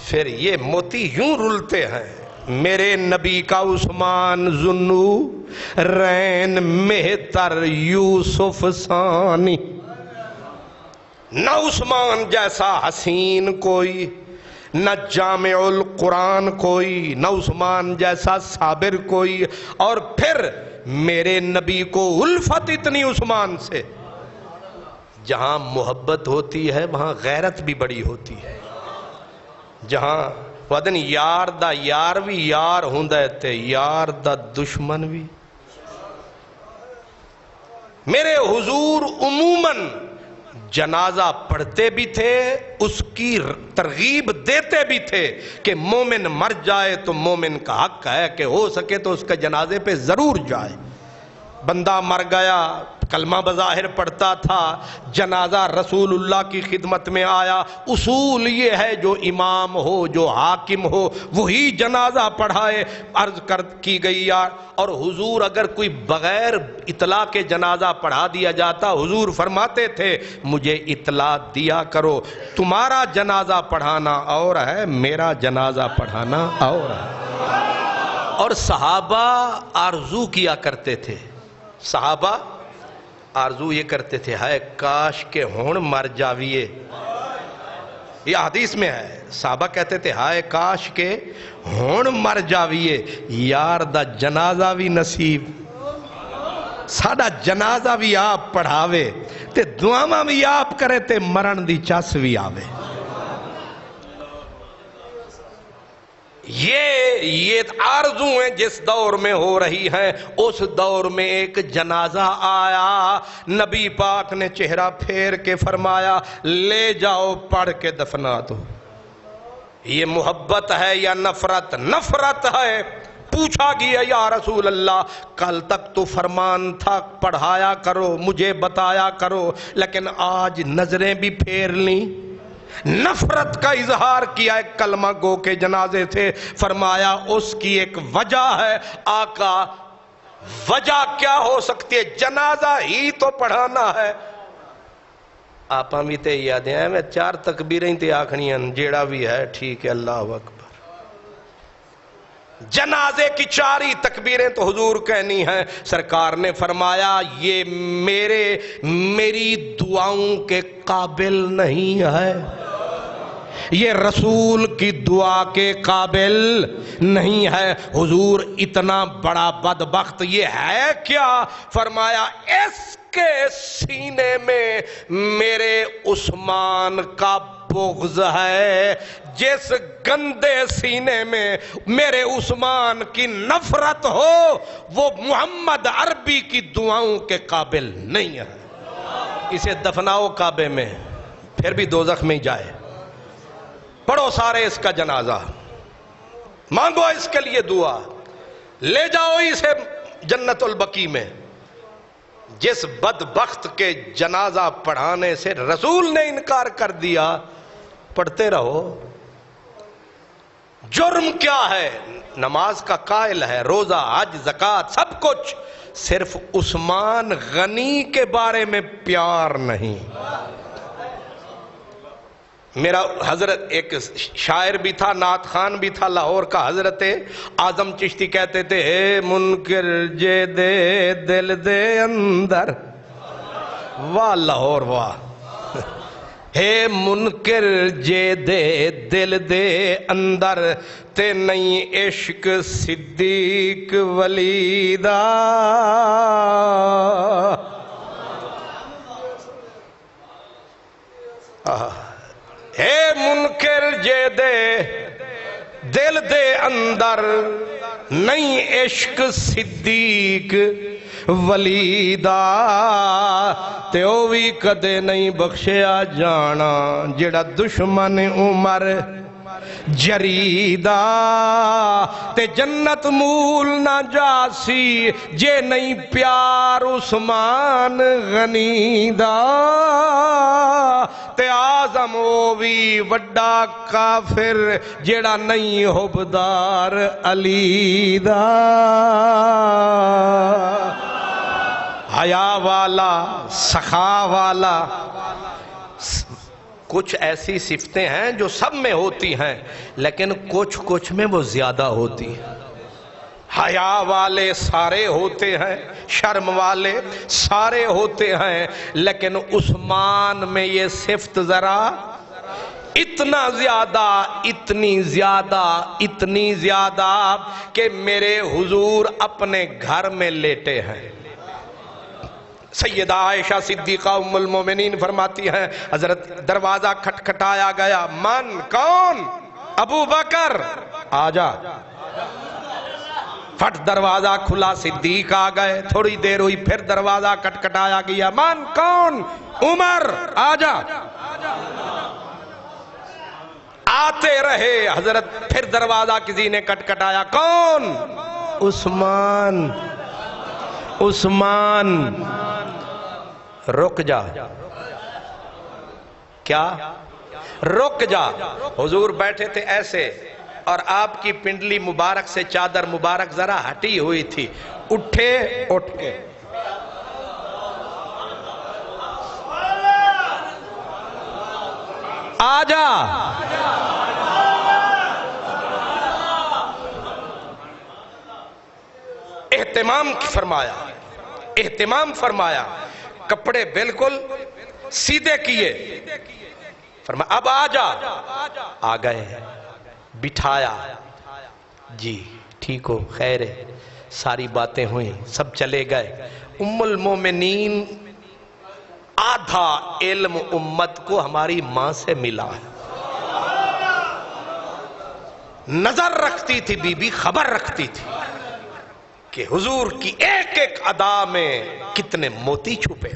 [SPEAKER 4] پھر یہ موتی یوں رلتے ہیں۔ میرے نبی کا عثمان ذوالنور رین مہتر یوسف ثانی، نہ عثمان جیسا حسین کوئی، نہ جامع القرآن کوئی، نہ عثمان جیسا صابر کوئی، اور پھر میرے نبی کو الفت اتنی عثمان سے۔ جہاں محبت ہوتی ہے وہاں غیرت بھی بڑی ہوتی ہے، جہاں ودن یار دا یار بھی یار ہوندہ تے یار دا دشمن بھی۔ میرے حضور عموماً جنازہ پڑھتے بھی تھے، اس کی ترغیب دیتے بھی تھے کہ مومن مر جائے تو مومن کا حق ہے کہ ہو سکے تو اس کے جنازے پہ ضرور جائے۔ بندہ مر گیا، کلمہ بظاہر پڑھتا تھا، جنازہ رسول اللہ کی خدمت میں آیا، اصول یہ ہے جو امام ہو، جو حاکم ہو، وہی جنازہ پڑھائے۔ عرض کی گئی یار، اور حضور اگر کوئی بغیر اطلاع کے جنازہ پڑھا دیا جاتا، حضور فرماتے تھے مجھے اطلاع دیا کرو، تمہارا جنازہ پڑھانا اور ہے، میرا جنازہ پڑھانا اور ہے۔ اور صحابہ آرزو کیا کرتے تھے، صحابہ آرزو یہ کرتے تھے، ہائے کاش کہ ہون مر جاویے۔ یہ حدیث میں ہے، صحابہ کہتے تھے ہائے کاش کہ ہون مر جاویے، یار دا جنازہ بھی نصیب، ساڑا جنازہ بھی آپ پڑھاوے تے دعاواں بھی آپ کرے تے مرن دی چاس بھی آوے۔ یہ آرزو ہیں جس دور میں ہو رہی ہیں۔ اس دور میں ایک جنازہ آیا، نبی پاک نے چہرہ پھیر کے فرمایا لے جاؤ پڑھ کے دفنا دو۔ یہ محبت ہے یا نفرت؟ نفرت ہے۔ پوچھا گیا یا رسول اللہ کل تک تو فرمان تھا پڑھایا کرو، مجھے بتایا کرو، لیکن آج نظریں بھی پھیر لیں، نفرت کا اظہار کیا ایک کلمہ گو کے جنازے سے۔ فرمایا اس کی ایک وجہ ہے آقا۔ وجہ کیا ہو سکتی ہے؟ جنازہ ہی تو پڑھانا ہے۔ آپاں بھی تے یاد ہیں میں 4 تکبیریں تے آکھنیاں جیڑا بھی ہے ٹھیک ہے، اللہ اکبر۔ جنازے کی 4 ہی تکبیریں تو حضور کہنی ہیں۔ سرکار نے فرمایا یہ میری دعاؤں کے قابل نہیں ہے، یہ رسول کی دعا کے قابل نہیں ہے۔ حضور اتنا بڑا بدبخت یہ ہے کیا؟ فرمایا اس کے سینے میں میرے عثمان کا بغض ہے، جس گندے سینے میں میرے عثمان کی نفرت ہو وہ محمد عربی کی دعاؤں کے قابل نہیں ہے۔ اسے دفناؤ کعبے میں، پھر بھی دوزخ میں جائے۔ پڑھو سارے اس کا جنازہ، مانگو اس کے لیے دعا، لے جاؤ اسے جنت البقیع میں۔ جس بدبخت کے جنازہ پڑھانے سے رسول نے انکار کر دیا، پڑھتے رہو۔ جرم کیا ہے؟ نماز کا قائل ہے، روزہ، حج، زکوٰۃ، سب کچھ، صرف عثمان غنی کے بارے میں پیار نہیں۔ میرا حضرت ایک شاعر بھی تھا، نعت خان بھی تھا لاہور کا، حضرت اعظم چشتی کہتے تھے اے منکر جے دے دل دے اندر، واہ لاہور واہ، ہے منکر جے دے دل دے اندر تے نہیں عشق صدیق ولی دا، ہے منکر جے دے دل دے اندر نہیں عشق صدیق ولی دا، تے او بھی کدے نہیں بخشیا جانا جڑا دشمن عمر جریدہ، تے جنت مول نہ جاسی جے نہیں پیار عثمان غنی دا، تے آزم او بھی وڈا کافر جیڑا نہیں حبدار علی دا۔ حیا والا، سخا والا، کچھ ایسی صفتیں ہیں جو سب میں ہوتی ہیں لیکن کچھ میں وہ زیادہ ہوتی ہیں۔ حیا والے سارے ہوتے ہیں، شرم والے سارے ہوتے ہیں، لیکن عثمان میں یہ صفت ذرا اتنا زیادہ، اتنی زیادہ، اتنی زیادہ کہ میرے حضور اپنے گھر میں لیٹے ہیں۔ سیدہ عائشہ صدیقہ ام المومنین فرماتی ہیں حضرت دروازہ کھٹکھٹایا گیا، من کون؟ ابو بکر آجا۔ پھٹ دروازہ کھلا، صدیق آ گئے، تھوڑی دیر ہوئی پھر دروازہ کھٹکھٹایا گیا، من کون؟ عمر آجا۔ آتے رہے حضرت، پھر دروازہ کسی نے کھٹکھٹایا، کون؟ عثمان۔ عثمان رک جا۔ کیا؟ رک جا۔ حضور بیٹھے تھے ایسے اور آپ کی پنڈلی مبارک سے چادر مبارک ذرا ہٹی ہوئی تھی، اٹھے، اٹھ کے آجا۔ اہتمام فرمایا، اہتمام فرمایا، کپڑے بالکل سیدھے کیے، فرمایا اب آجا۔ آ گئے، بٹھایا، جی ٹھیک ہو، خیر ہے، ساری باتیں ہوئیں، سب چلے گئے۔ ام المومنین آدھا علم امت کو ہماری ماں سے ملا ہے، نظر رکھتی تھی بی بی، خبر رکھتی تھی کہ حضور کی ایک ایک ادا میں کتنے موتی چھپے۔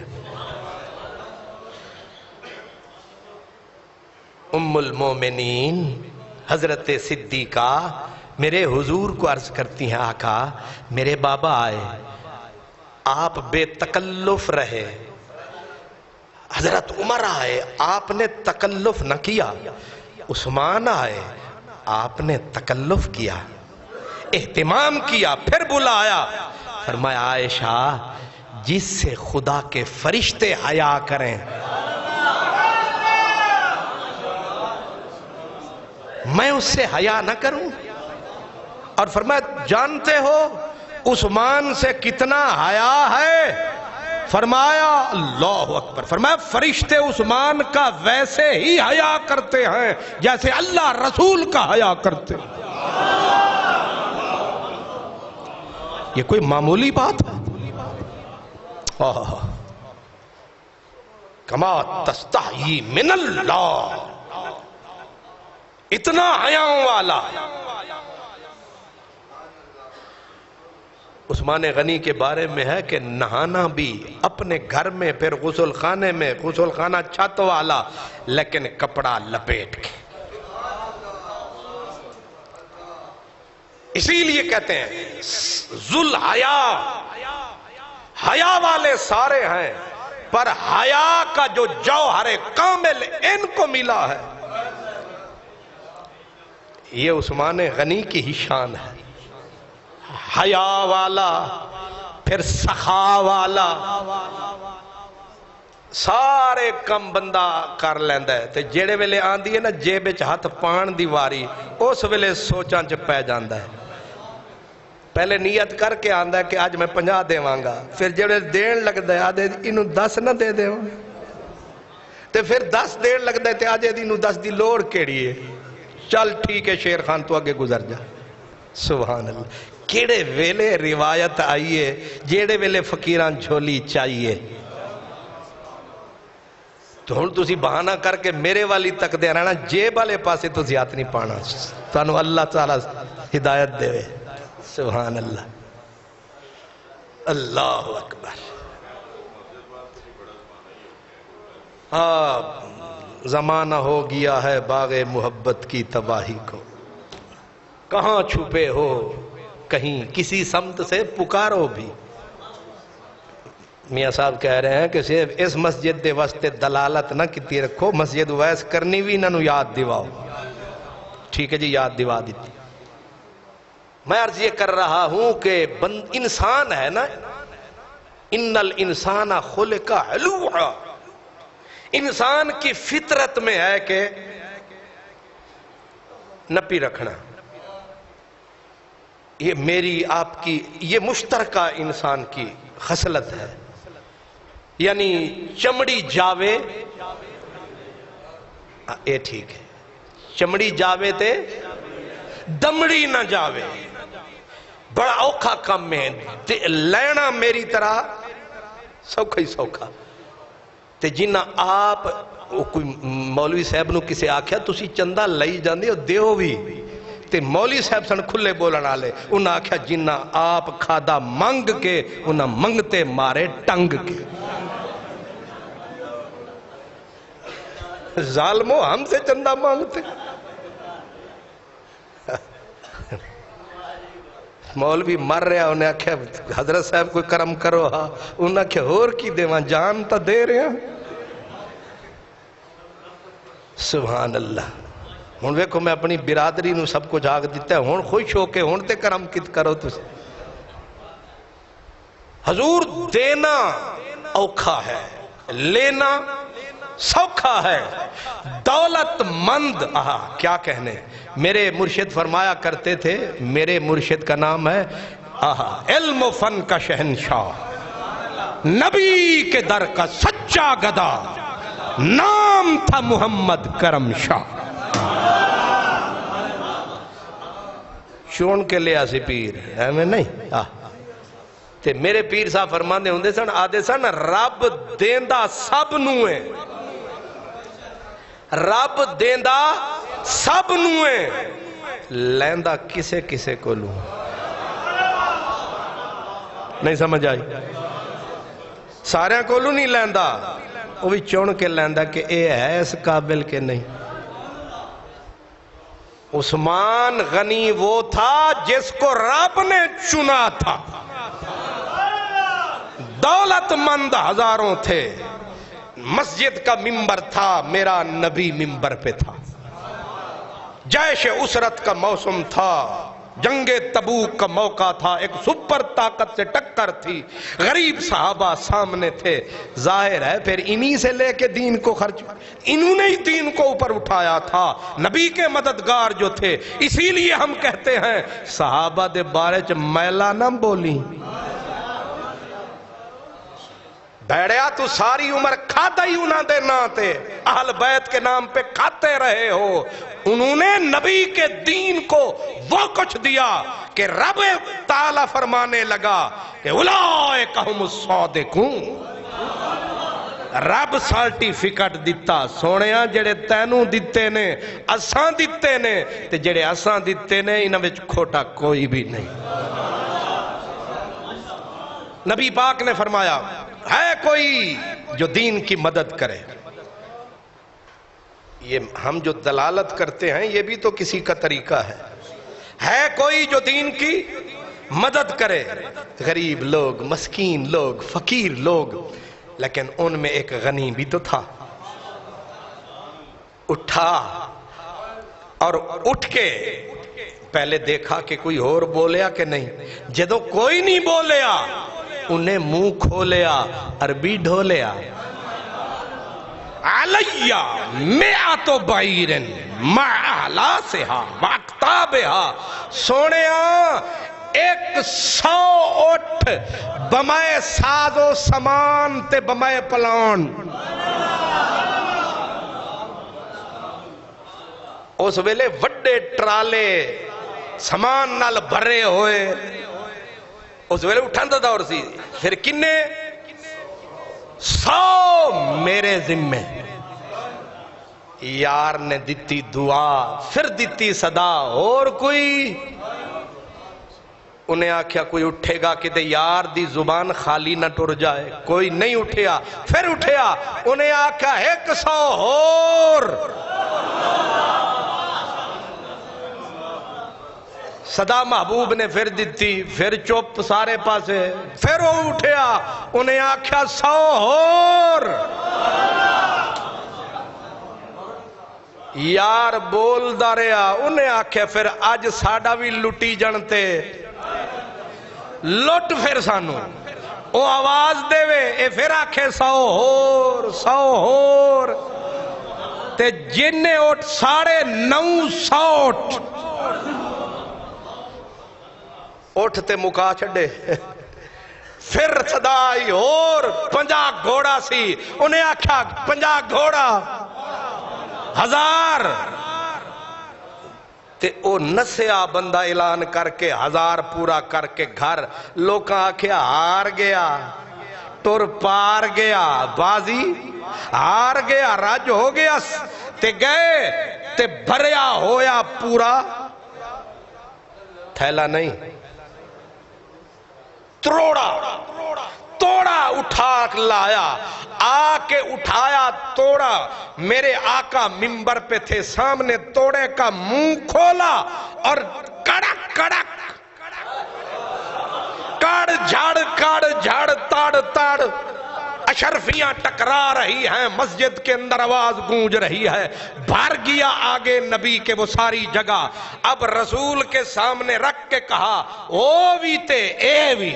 [SPEAKER 4] ام المومنین حضرت صدیقہ میرے حضور کو عرض کرتی ہیں، آقا میرے بابا آئے، آپ بے تکلف رہے، حضرت عمر آئے، آپ نے تکلف نہ کیا، عثمان آئے، آپ نے تکلف کیا، اہتمام کیا، پھر بلایا، فرمایا عائشہ جس سے خدا کے فرشتے حیا کریں میں اس سے حیا نہ کروں؟ اور فرمایا جانتے ہو عثمان سے کتنا حیا ہے؟ فرمایا اللہ اکبر، فرمایا فرشتے عثمان کا ویسے ہی حیا کرتے ہیں جیسے اللہ رسول کا حیا کرتے ہیں۔ یہ کوئی معمولی بات ہے؟ کما تستحیی من اللہ، اتنا حیاؤں والا۔ عثمان غنی کے بارے میں ہے کہ نہانا بھی اپنے گھر میں، پھر غسل خانے میں، غسل خانہ چھت والا، لیکن کپڑا لپیٹ کے۔ اسی لیے کہتے ہیں ذل حیا، حیا والے سارے ہیں، پر حیا کا جو جوہر کامل ان کو ملا ہے، یہ عثمان غنی کی ہی شان ہے۔ حیا والا، پھر سخا والا، سارے کم بندہ کر لیندہ ہے، تے جیڑے ویلے آندھی ہے نا جیب وچ ہاتھ پان دی واری، اس ویلے سوچاں چ پہ جاندہ ہے۔ پہلے نیت کر کے آندہ ہے کہ آج میں 50 دیواں گا، پھر جیڑے دین لگتا ہے آدھے انہوں 10 نہ دے دیواں، تے پھر 10 دین لگتا ہے تے آجے انہوں 10 دی لوڑ کیڑی ہے، چل ٹھیک ہے شیر خان تو آگے گزر جا۔ سبحان اللہ، کیڑے ویلے روایت آئیے، جیڑے ویلے فقیران جھولی چاہیے، تو ہن تسی بہانہ کر کے میرے والی تک دے رہنا، جیب والے پاسے تو زیادہ نہیں پانا، تانو اللہ تعالیٰ ہدایت دے۔ سبحان اللہ، اللہ اکبر۔ زمانہ ہو گیا ہے باغ محبت کی تباہی کو، کہاں چھپے ہو کہیں کسی سمت سے پکارو بھی۔ میاں صاحب کہہ رہے ہیں کہ صرف اس مسجد دے واسطے دلالت نہ کیتی رکھو، مسجد ویس کرنی بھی انہوں یاد دیواؤ۔ ٹھیک ہے جی، یاد دیوا دیتی۔ میں عرض یہ کر رہا ہوں کہ انسان ہے نا، ان الانسان خلق ہلوعا، انسان کی فطرت میں ہے کہ نپی رکھنا، یہ میری آپ کی یہ مشترکہ انسان کی خصلت ہے. یعنی چمڑی جاوے اے ٹھیک ہے، چمڑی جاوے تے دمڑی نہ جاوے. بڑا اوکھا کم ہے لینا میری طرح سوکھا ہی سوکھا. تے جنہ آپ کوئی مولوی صاحب نو کسے آکھیا تسی چندہ لئی جاندے ہو دیو بھی، تے مولوی صاحب سن کھلے بولن والے انہاں آکھیا جنہ آپ کھادا منگ کے انہاں منگتے مارے ٹنگ کے. ظالمو ہم سے چندہ مانگتے. مولوی مر رہا انہیں آکھیا حضرت صاحب کوئی کرم کرو. ہاں انہیں آکھیا اور کی دیواں جان تا دے رہے ہیں. سبحان اللہ. ہن ویکھو میں اپنی برادری نو سب کچھ آگ دیتا ہے، ہن خوش ہو کے ہن تے کرم کت کرو تسی. حضور دینا اوکھا ہے، لینا سوکھا ہے. دولت مند کیا کہنے. میرے مرشد فرمایا کرتے تھے، میرے مرشد کا نام ہے علم و فن کا شہنشاہ، نبی کے در کا سچا گدا، نام تھا محمد کرم شاہ. چون کے لیا سی پیر ایویں نہیں. تے میرے پیر صاحب فرماندے ہوندے سن، آدھے سن رب دیندا سب نو ہے، رب دیندا سب نو ہے، لیندا کسے کسے کو لوں. نہیں سمجھ آئی؟ سارے کو لوں نہیں لیندا، وہ بھی چون کے لیندا کہ اے ہے اس قابل کے نہیں. عثمان غنی وہ تھا جس کو رب نے چنا تھا. دولت مند ہزاروں تھے، مسجد کا ممبر تھا، میرا نبی ممبر پہ تھا. جیش اسرت کا موسم تھا، جنگ تبوک کا موقع تھا، ایک سپر طاقت سے ٹکر تھی، غریب صحابہ سامنے تھے. ظاہر ہے پھر انہی سے لے کے دین کو خرچ، انہوں نے ہی دین کو اوپر اٹھایا تھا، نبی کے مددگار جو تھے. اسی لیے ہم کہتے ہیں صحابہ دے بارے چ میلا نہ بولی. بھیڑیا تو ساری عمر کھاتا ہی انہاں دے نا تے، اہل بیت کے نام پہ کھاتے رہے ہو. انہوں نے نبی کے دین کو وہ کچھ دیا کہ رب تعالیٰ فرمانے لگا کہ اولئک ہم الصادقون. رب سرٹیفکیٹ دیتا سونیاں جڑے تینوں دیتے نے اساں دیتے نے، تے جڑے اساں دیتے نے انہاں وچ کھوٹا کوئی بھی نہیں. نبی پاک نے فرمایا ہے کوئی جو دین کی مدد کرے. یہ ہم جو دلالت کرتے ہیں یہ بھی تو کسی کا طریقہ ہے کوئی جو دین کی مدد کرے. غریب لوگ، مسکین لوگ، فقیر لوگ، لیکن ان میں ایک غنی بھی تو تھا. اٹھا اور اٹھ کے پہلے دیکھا کہ کوئی اور بولیا کہ نہیں. جدو کوئی نہیں بولیا انہیں منہ کھولیا، عربی ڈھولیا. علیہ مئات بعیر مع احلاسہا واقتابہا. سونیاں 100 اٹھ بمائے ساز و سامان تے بمائے پلان. اس ویلے وڈے ٹرالے سامان نال بھرے ہوئے، اس ویلے اٹھان دا دور سی. پھر کنے 100 میرے ذمے. یار نے دیتی دعا، پھر دیتی صدا، اور کوئی انہیں آکھیا کوئی اٹھے گا کہ دے یار دی زبان خالی نہ ٹر جائے. کوئی نہیں اٹھیا. پھر اٹھیا، انہیں آکھیا 100 اور. صدا محبوب نے پھر دیتی. پھر چپ سارے پاسے. پھر وہ اٹھیا، انہیں آکھیا 100 اور. یار بول دا رہا. انہیں آکھیا پھر آج ساڑا بھی لٹی جانتے، لٹ پھر سانو. وہ آواز دے وے، اے پھر آکھے 100 اور 100 اور. تے جنہیں اٹھ 950. اٹھ تے مکا چھڑے پھر صدا آئی اور 50 گھوڑا سی انہیں آکھا 50 گھوڑا 1000 تے او نسیا بندہ اعلان کر کے 1000 پورا کر کے گھر لوکاں آکھیا ہار گیا ٹر پار گیا بازی ہار گیا رج ہو گیا تے گئے تے بھریا ہویا پورا تھیلا نہیں توڑا اٹھا لایا آ کے اٹھایا توڑا میرے آقا منبر پہ تھے سامنے توڑے کا منہ کھولا اور کڑک کڑک کڑ جھاڑ تاڑ اشرفیاں ٹکرا رہی ہیں مسجد کے اندر آواز گونج رہی ہے بھر گیا آگے نبی کے وہ ساری جگہ اب رسول کے سامنے رکھ کے کہا او بھی تے اے بھی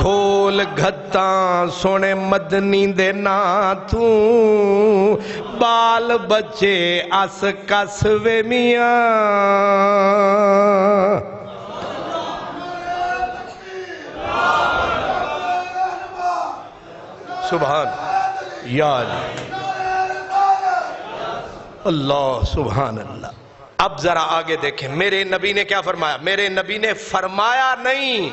[SPEAKER 4] گھول گھتاں سونے مدنی دے نا تو بال بچے اس کس وے میاں سبحان یا اللہ سبحان اللہ اب ذرا آگے دیکھیں میرے نبی نے کیا فرمایا میرے نبی نے فرمایا نہیں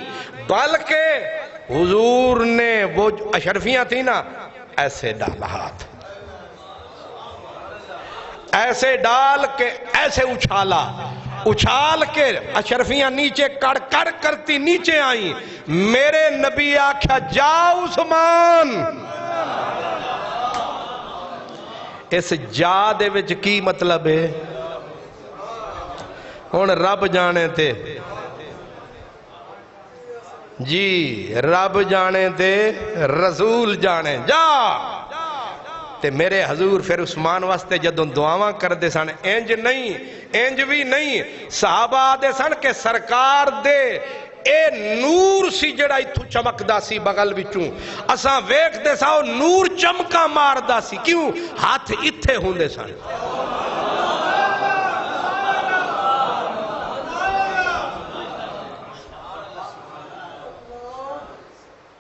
[SPEAKER 4] بلکہ حضور نے وہ اشرفیاں تھیں نا ایسے ڈالا ہاتھ ایسے ڈال کے ایسے اچھال کے اشرفیاں نیچے کڑ کڑ کرتی نیچے آئیں میرے نبی آکھا جا عثمان اس جا دے وچ کی مطلب ہے ہن رب جانے تے جی رب جانے تے رسول جانے جا تے میرے حضور پھر عثمان واسطے جدوں دعاواں کر دے سن انج بھی نہیں صحابہ دے سن کہ سرکار دے اے نور سی جڑا ایتھو چمکدا سی بغل وچوں اساں ویکھ دے ساو نور چمکا ماردا سی کیوں ہاتھ ایتھے ہوندے سن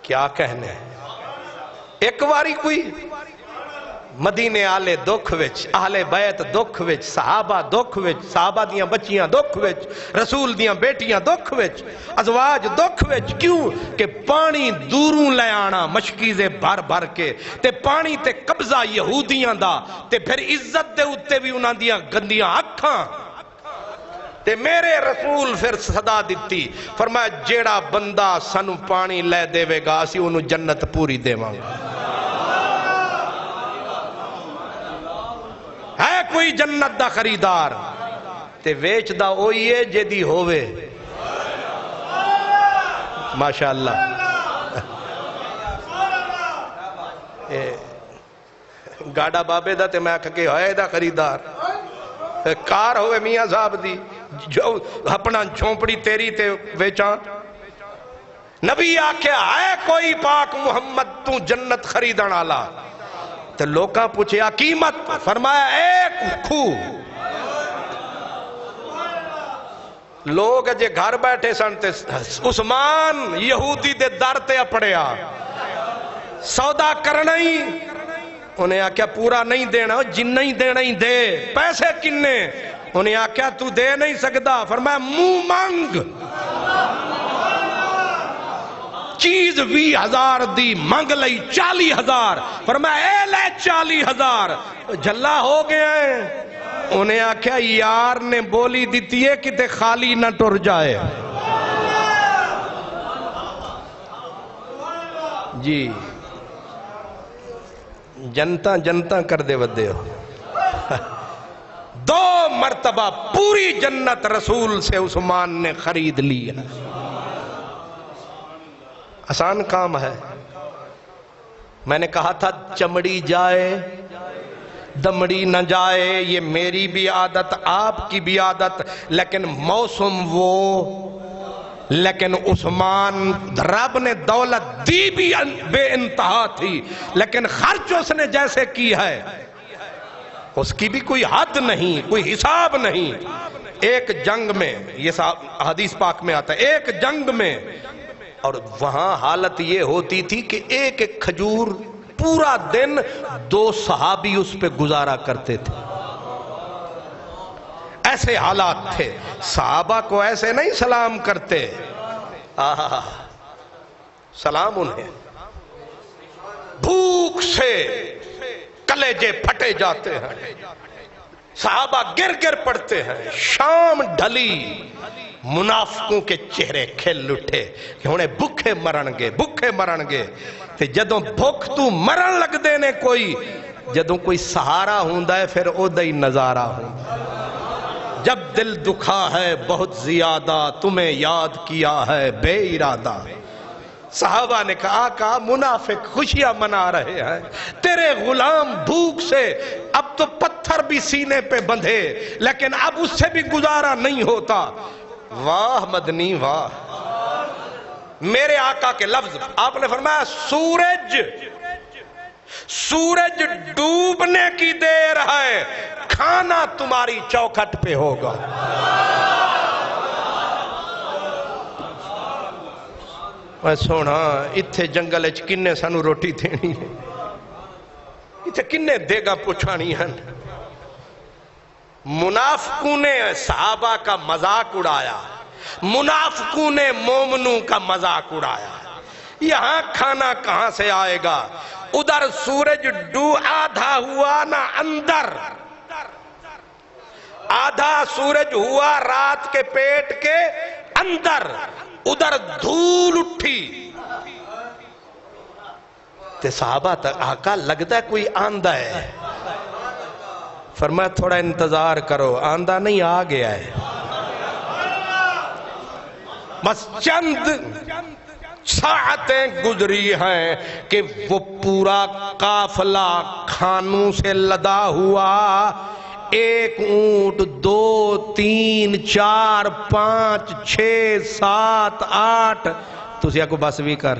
[SPEAKER 4] کیا کہنے ایک واری کوئی مدینے آلے دکھ وچ اہل بیت دکھ وچ صحابہ دکھ وچ صحابہ دیاں بچیاں دکھ وچ رسول دیاں بیٹیاں دکھ وچ ازواج دکھ وچ کیوں کہ پانی دوروں لے آنا مشکیزے بھر بھر کے تے پانی تے قبضہ یہودیاں دا تے پھر عزت دے اتے بھی انہاں دیاں گندیاں اکھاں تے میرے رسول پھر صدا دیتی فرمایا جیڑا بندہ سنو پانی لے دے وے گا اسی انہوں جنت پوری دے مانگا ہے کوئی جنت دا خریدار تے ویچ دا ہوئیے جدی ہووے ماشاءاللہ گاڑا بابے دا تے میں کہے ہوئے دا خریدار کار ہوئے میاں صاحب دی جو اپنا جھونپڑی تیری تے ویچاں نبی آکھیا ہے کوئی پاک محمد تو جنت خریدن آلا تو لوکاں پوچھیا قیمت فرمایا ایک کھو لوگ جے گھر بیٹھے سنتے عثمان یہودی دے در تے اپڑیا سودا کرنا ہی انہیں آکھیا پورا نہیں دینا جن نہیں دینا ہی دے پیسے کنے انہیں آکھیا تو دے نہیں سکتا فرمایا منہ مانگ چیز 20,000 دی مانگ لئی 40,000 فرمایا اے لے 40,000 جھلا ہو گیا ہے انہیں آکھیا یار نے بولی دیتی ہے کہ تے خالی نہ ٹر جائے جی جنتا کر دے ودے ہو 2 مرتبہ پوری جنت رسول سے عثمان نے خرید لی ہے آسان کام ہے میں نے کہا تھا چمڑی جائے دمڑی نہ جائے یہ میری بھی عادت آپ کی بھی عادت لیکن موسم وہ لیکن عثمان رب نے دولت دی بھی بے انتہا تھی لیکن خرچ اس نے جیسے کی ہے اس کی بھی کوئی حد نہیں کوئی حساب نہیں ایک جنگ میں، یہ حدیث پاک میں آتا ہے، ایک جنگ میں، اور وہاں حالت یہ ہوتی تھی کہ ایک ایک کھجور پورا دن 2 صحابی اس پہ گزارا کرتے تھے. ایسے حالات تھے. صحابہ کو ایسے نہیں سلام کرتے، سلام انہیں بھوک سے کلیجے پھٹے جاتے ہیں، صحابہ گر گر پڑتے ہیں. شام ڈھلی، منافقوں کے چہرے کھل اٹھے کہ انہیں بھوکے مرن گے. تے جدوں بھوک تو مرن لگ دینے کوئی، جدوں کوئی سہارا ہوندا ہے پھر او دئی نظارہ ہوندا. جب دل دکھا ہے بہت زیادہ، تمہیں یاد کیا ہے بے ارادہ. صحابہ نے کہا آقا منافق خوشیاں منا رہے ہیں، تیرے غلام بھوک سے اب تو پتھر بھی سینے پہ بندھے لیکن اب اس سے بھی گزارا نہیں ہوتا. واہ مدنی واہ. میرے آقا کے لفظ، آپ نے فرمایا سورج ڈوبنے کی دیر ہے، کھانا تمہاری چوکھٹ پہ ہوگا. میں سونا اتھے جنگل اچ کنے سانو روٹی دینی ہے، اتھے کنے دیگا پوچھانی ہیں. منافقوں نے صحابہ کا مذاق اڑایا، منافقوں نے مومنوں کا مذاق اڑایا. یہاں کھانا کہاں سے آئے گا؟ ادھر سورج آدھا ہوا نا اندر، آدھا سورج ہوا رات کے پیٹ کے اندر، ادھر دھول اٹھی. تے صحابہ تک آقا لگتا ہے کوئی آندہ ہے. فرمایا تھوڑا انتظار کرو، آندہ نہیں آ گیا ہے. بس چند ساعتیں گزری ہیں کہ وہ پورا قافلہ کھانوں سے لدا ہوا. 1 اونٹ 2 3 4 5 6 7 8 تسی آکو بس بھی کر.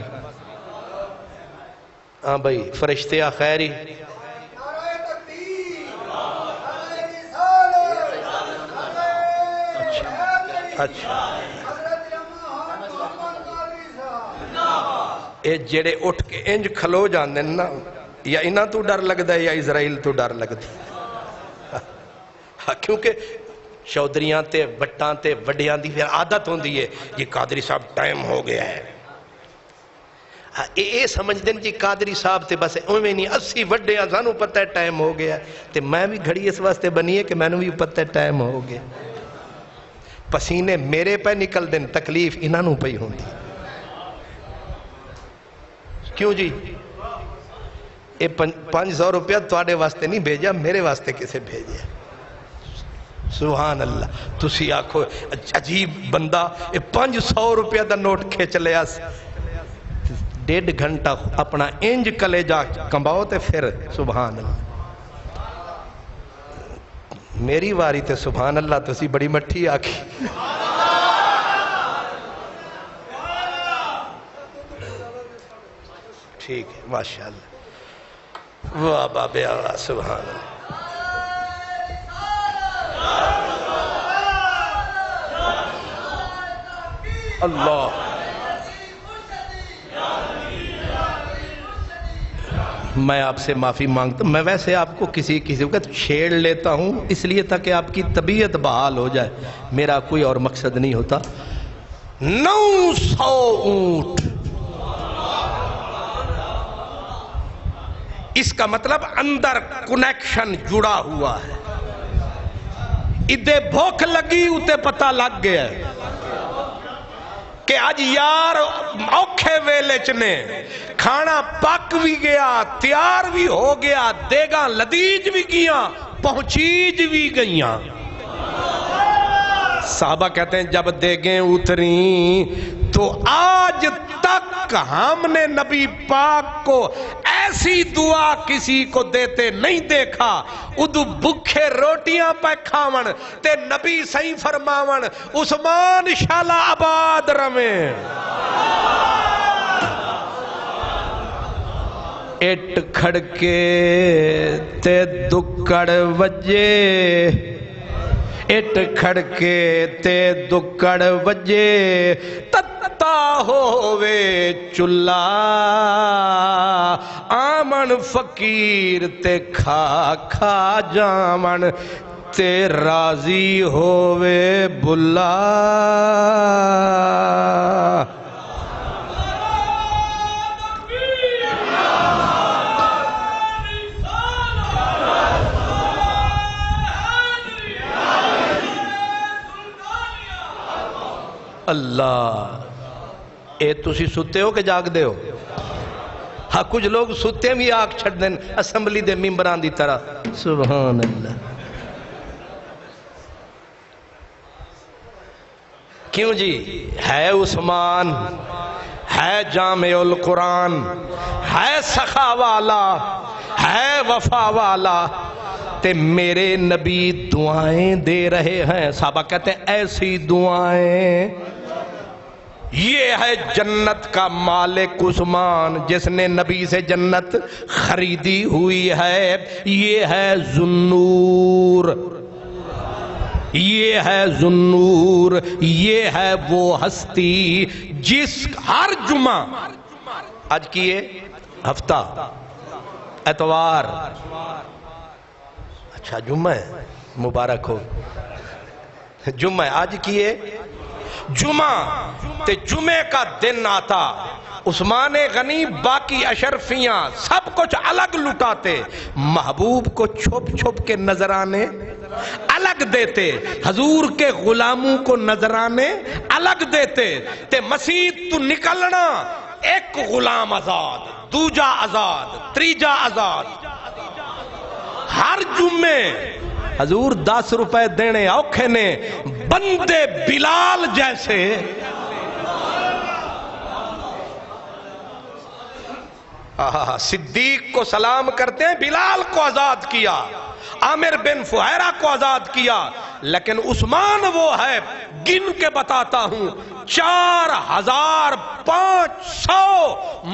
[SPEAKER 4] ہاں بھائی فرشتے خیری اچھا اے جڑے اٹھ کے انج کھلو جاندے نا، یا انہاں تو ڈر لگدا ہے یا اسرائیل تو ڈر لگدا ہے. کیونکہ چودھریاں تے بٹاں تے وڈیاں دی پھر عادت ہوندی ہے جی قادری صاحب ٹائم ہو گیا ہے. اے سمجھ دیں جی قادری صاحب تے بس اویں نہیں، 80 وڈیاں سانو پتہ ہے ٹائم ہو گیا تے میں بھی گھڑی اس واسطے بنی ہے کہ میں نے بھی پتہ ہے ٹائم ہو گیا. پسینے میرے پہ نکل دیں، تکلیف انہاں نوں پئی ہوندی. کیوں جی؟ اے 500 روپیہ تواڈے واسطے نہیں بھیجا، میرے واسطے کسے بھیجا؟ سبحان اللہ. تسی آکھو عجیب بندہ، اے 500 روپیہ دا نوٹ کھچ لیا، 1.5 گھنٹہ اپنا انج کلیجہ کمباؤ تے پھر سبحان اللہ. میری واری تے سبحان اللہ تسی بڑی مٹھی آکھی. ٹھیک ہے ماشاءاللہ. واہ بابے آغا سبحان اللہ. اللہ میں آپ سے معافی مانگتا ہوں. میں ویسے آپ کو کسی وقت چھیڑ لیتا ہوں اس لیے تاکہ آپ کی طبیعت بحال ہو جائے، میرا کوئی اور مقصد نہیں ہوتا. 900 اونٹ، اس کا مطلب اندر کنیکشن جڑا ہوا ہے. ادھے بھوک لگی اتے پتہ لگ گیا کہ آج یار اوکھے ویلے چنے کھانا پک بھی گیا، تیار بھی ہو گیا، دیگاں لدیج بھی گیا، پہنچیج بھی گئیاں. صحابہ کہتے ہیں جب دیگیں اتریں تو آج تک ہم نے نبی پاک کو ایسی دعا کسی کو دیتے نہیں دیکھا. ادو بکھے روٹیاں پہ کھاون تے نبی صحیح فرماون عثمان شالا آباد رویں. اٹ کھڑکے تے دکڑ وجے، اٹ کھڑکے تے دکڑ وجے تتا ہووے چلا آمن فقیر تے کھا کھا جامن تے راضی ہووے بلا اللہ اے تسی ستے ہو کہ جاگ دے ہو؟ ہاں کچھ لوگ ستے بھی آگ چھڑ دیں اسمبلی دے ممبران دی طرح سبحان اللہ کیوں جی ہے عثمان ہے جامع القرآن ہے سخا والا ہے وفا والا تے میرے نبی دعائیں دے رہے ہیں صحابہ کہتے ہیں ایسی دعائیں یہ ہے جنت کا مالک عثمان جس نے نبی سے جنت خریدی ہوئی ہے یہ ہے ذوالنور یہ ہے ذوالنور یہ ہے وہ ہستی جس ہر جمعہ آج کیے ہفتہ اتوار اچھا جمعہ ہے مبارک ہو جمعہ آج کیے جمعہ تے جمعے کا دن آتا عثمان غنی باقی اشرفیاں سب کچھ الگ لٹاتے محبوب کو چھپ چھپ کے نظرانے الگ دیتے حضور کے غلاموں کو نظرانے الگ دیتے تے مسیح تو نکلنا ایک غلام آزاد دوجا آزاد تریجا آزاد ہر جمعے حضور 10 روپے دینے اوکھے نے بندے بلال جیسے صدیق کو سلام کرتے ہیں بلال کو آزاد کیا عامر بن فہیرہ کو آزاد کیا لیکن عثمان وہ ہے گن کے بتاتا ہوں 4500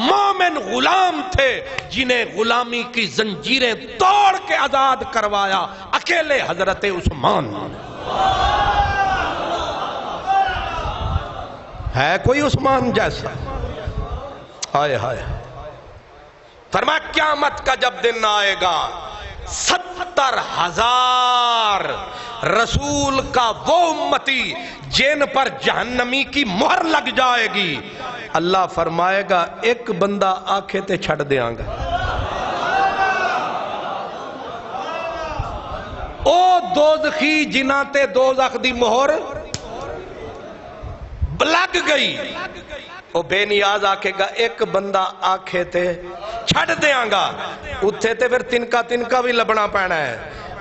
[SPEAKER 4] مومن غلام تھے جنہیں غلامی کی زنجیریں توڑ کے آزاد کروایا اکیلے حضرت عثمان ہے کوئی عثمان جیسا ہائے ہائے فرمایا قیامت کا جب دن آئے گا 70,000 رسول کا وہ امتی جن پر جہنمی کی مہر لگ جائے گی اللہ فرمائے گا ایک بندہ آنکھیں تے چھڑ دیاں گا او دوزخی جنہ تے دوزخ دی مہر لگ گئی او بے نیاز آکھے گا ایک بندہ آنکھیں تے چھڑ دیاں گا اتھے تے پھر تنکا بھی لبنا پینا ہے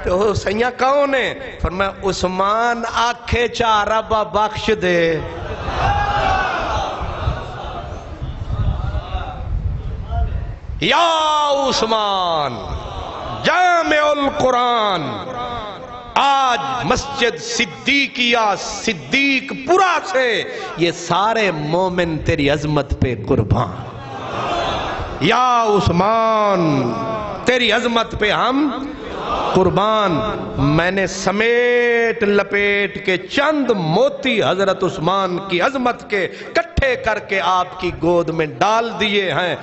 [SPEAKER 4] تو سیاں کون ہے فرمایا عثمان آنکھیں چاہ رب بخش دے یا عثمان جامع القرآن آج مسجد صدیقیہ صدیق پورا سے یہ سارے مومن تیری عظمت پہ قربان یا عثمان تیری عظمت پہ ہم قربان میں نے سمیٹ لپیٹ کے چند موتی حضرت عثمان کی عظمت کے کٹھے کر کے آپ کی گود میں ڈال دیے ہیں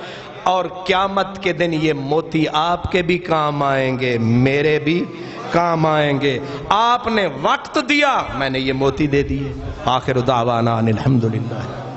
[SPEAKER 4] اور قیامت کے دن یہ موتی آپ کے بھی کام آئیں گے میرے بھی کام آئیں گے آپ نے وقت دیا میں نے یہ موتی دے دیے آخر دعوانا الحمدللہ